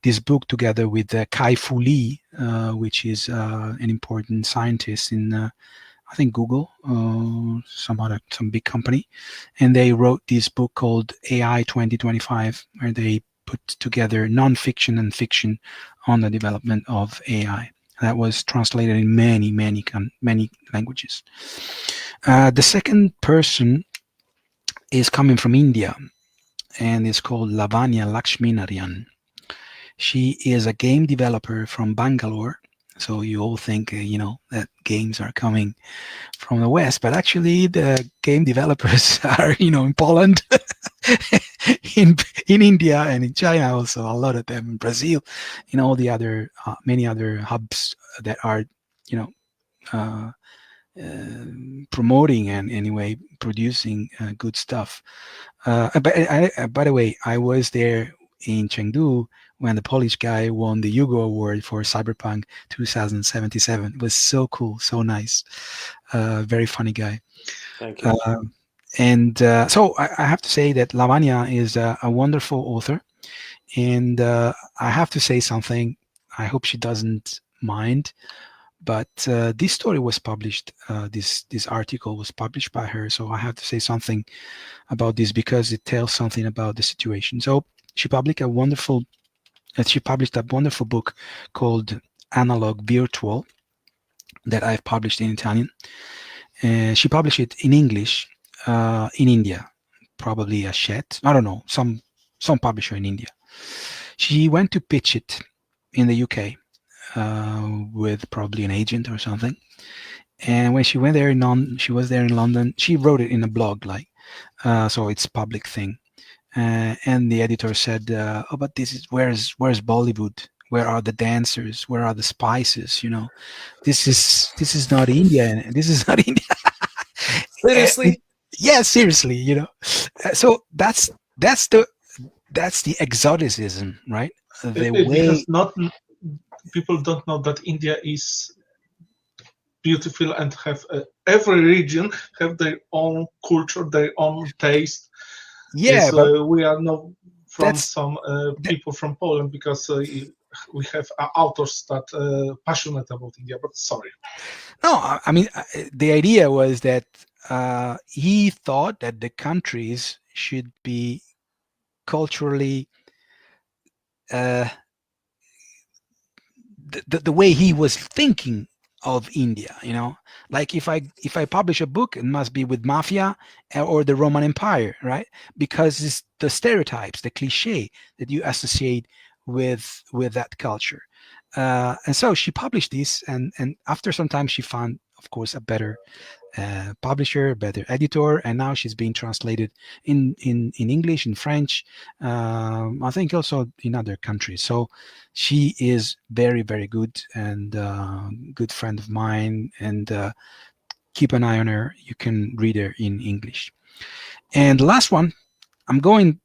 B: this book together with Kai-Fu Lee, which is an important scientist in I think Google, some big company, and they wrote this book called AI 2025, where they put together non-fiction and fiction on the development of AI. That was translated in many languages. The second person is coming from India, and is called Lavanya Lakshminarayan. She is a game developer from Bangalore. So you all think, that games are coming from the West, but actually the game developers are, in Poland, in India, and in China also. A lot of them in Brazil, in all the other many other hubs that are, promoting and anyway producing good stuff. But by the way, I was there in Chengdu when the Polish guy won the Hugo Award for Cyberpunk 2077. It was so cool, so nice. Very funny guy.
C: Thank you.
B: So I have to say that Lavanya is a wonderful author. And I have to say something. I hope she doesn't mind. But this story was published, this article was published by her. So I have to say something about this because it tells something about the situation. So she published a wonderful book called Analog Virtual that I've published in Italian. She published it in English in India, probably Hachette. I don't know, some publisher in India. She went to pitch it in the UK with probably an agent or something. And when she went there she was there in London. She wrote it in a blog, like, so it's public thing. And the editor said, "Oh, but this is where's Bollywood? Where are the dancers? Where are the spices? You know, this is not India. This is not India."
C: Seriously?
B: Yeah, seriously. You know, so that's the exoticism, right? The way
A: Because not people don't know that India is beautiful and have every region have their own culture, their own taste.
B: yeah, but
A: we are not from
B: that's-
A: some people from Poland because we have authors that passionate about India. But sorry,
B: no, I mean, the idea was that he thought that the countries should be culturally the way he was thinking of India, you know, like if I publish a book, it must be with mafia or the Roman Empire, right? Because it's the stereotypes, the cliche that you associate with that culture. And so she published this, and after some time she found, of course, a better publisher, better editor, and now she's being translated in English, in French, I think also in other countries. So she is very, very good, and good friend of mine, and keep an eye on her. You can read her in English. And the last one, I'm going,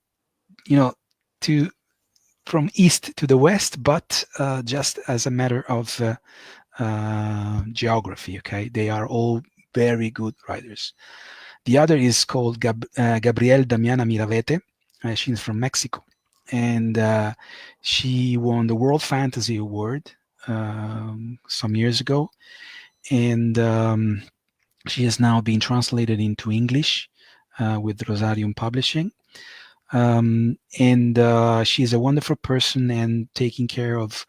B: from east to the west, but just as a matter of geography. Okay, they are all very good writers. The other is called Gabrielle Damiana Miravete. She's from Mexico, and she won the World Fantasy Award some years ago, and she has now been translated into English with Rosarium Publishing. And she's a wonderful person and taking care of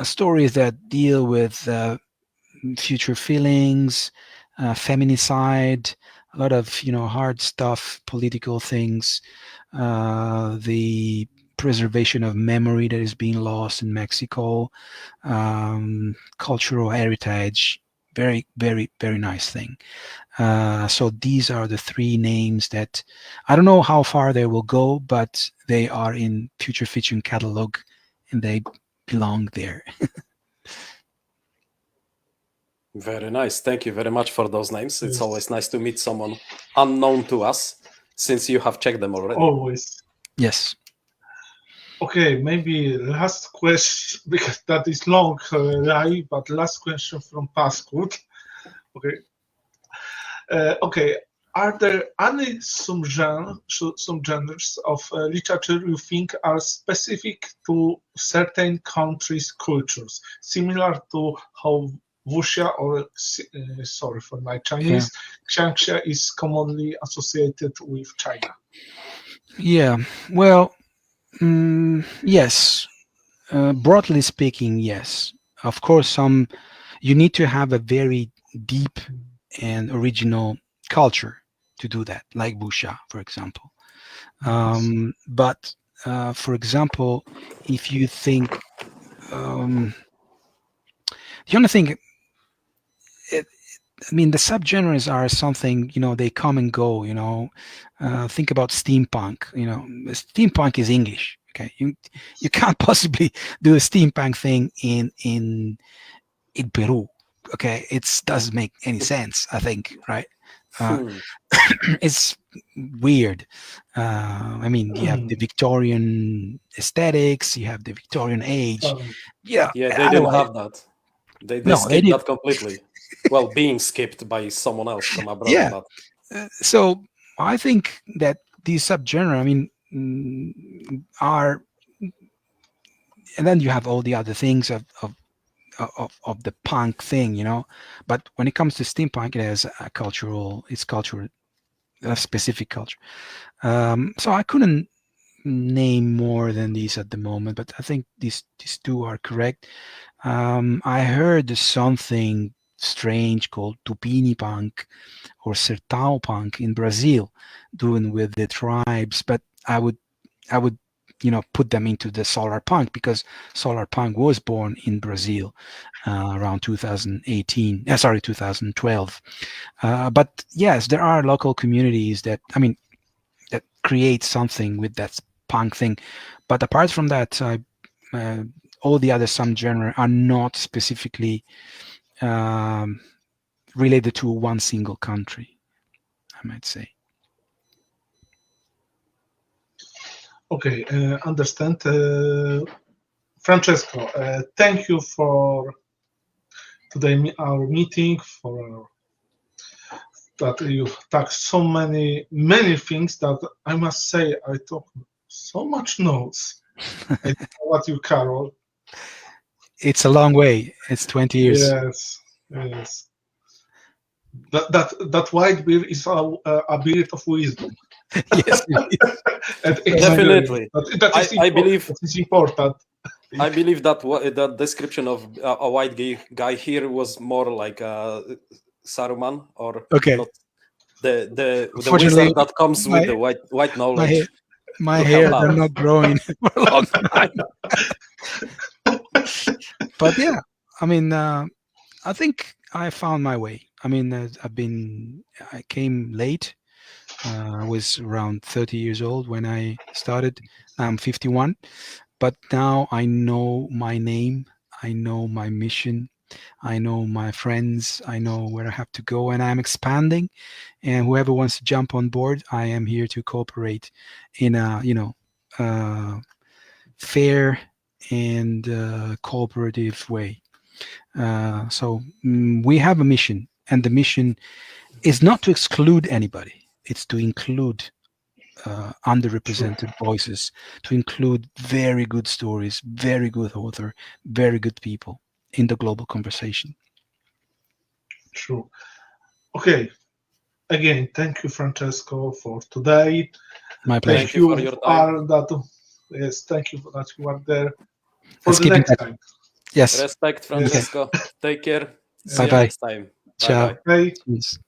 B: stories that deal with future feelings, feminicide, a lot of hard stuff, political things, the preservation of memory that is being lost in Mexico, cultural heritage. Very, very, very nice thing. So these are the three names that I don't know how far they will go, but they are in Future Fiction catalog and they belong there.
C: Very nice. Thank you very much for those names. It's always nice to meet someone unknown to us, since you have checked them already.
A: always.
B: Yes.
A: Okay, maybe last question, because that is long, Rai, but last question from Paskud. Okay. Okay, are there any subgenres of literature you think are specific to certain countries' cultures, similar to how wuxia or, sorry for my Chinese, xiangxia is commonly associated with China?
B: Yeah. Well, yes. Broadly speaking, yes. Of course, you need to have a very deep and original culture to do that, like wuxia, for example. But for example, if you think, the only thing, the subgenres are something, they come and go. Think about steampunk. Steampunk is English. Okay, you can't possibly do a steampunk thing in Peru. Okay, it doesn't make any sense, I think, right? It's weird. You have the Victorian aesthetics, you have the Victorian age.
C: Yeah, they didn't have that. They skipped that completely. Well, being skipped by someone else from abroad.
B: Yeah. So I think that these subgenre, are, and then you have all the other things of the punk thing, but when it comes to steampunk, it has a specific culture. So I couldn't name more than these at the moment, but I think these two are correct. I heard something strange called Tupini punk or Sertão punk in Brazil, doing with the tribes, but I would I would put them into the solar punk, because solar punk was born in Brazil around 2012. But yes, there are local communities that create something with that punk thing. But apart from that, all the other subgenres are not specifically related to one single country, I might say.
A: Okay, understand. Francesco, thank you for today our meeting, that you talked so many things that I must say I took so much notes. I don't know what you, Carol.
B: It's a long way. It's 20 years.
A: Yes. That white beard is a beard of wisdom.
B: Yes,
C: definitely.
A: I believe that is important.
C: I believe that that description of a white guy here was more like Saruman, or
B: okay.
C: The wizard that comes with the white knowledge.
B: My hair are not growing for a long time. But yeah, I think I found my way. I came late. I was around 30 years old when I started. I'm 51, but now I know my name. I know my mission. I know my friends. I know where I have to go, and I'm expanding. And whoever wants to jump on board, I am here to cooperate in a fair and cooperative way. So we have a mission, and the mission is not to exclude anybody. It's to include underrepresented voices, to include very good stories, very good author, very good people in the global conversation.
A: True. Okay. Again, thank you, Francesco, for today.
B: My pleasure.
C: Thank you for your time.
A: Thank you that you are there for
B: Let's
A: the
B: keep in
A: next
B: touch.
A: time.
B: Yes.
C: Respect, Francesco. Take care. See
B: Bye
C: you
B: bye.
C: next time.
B: Ciao.
C: Bye.
A: Bye.
B: Cheers.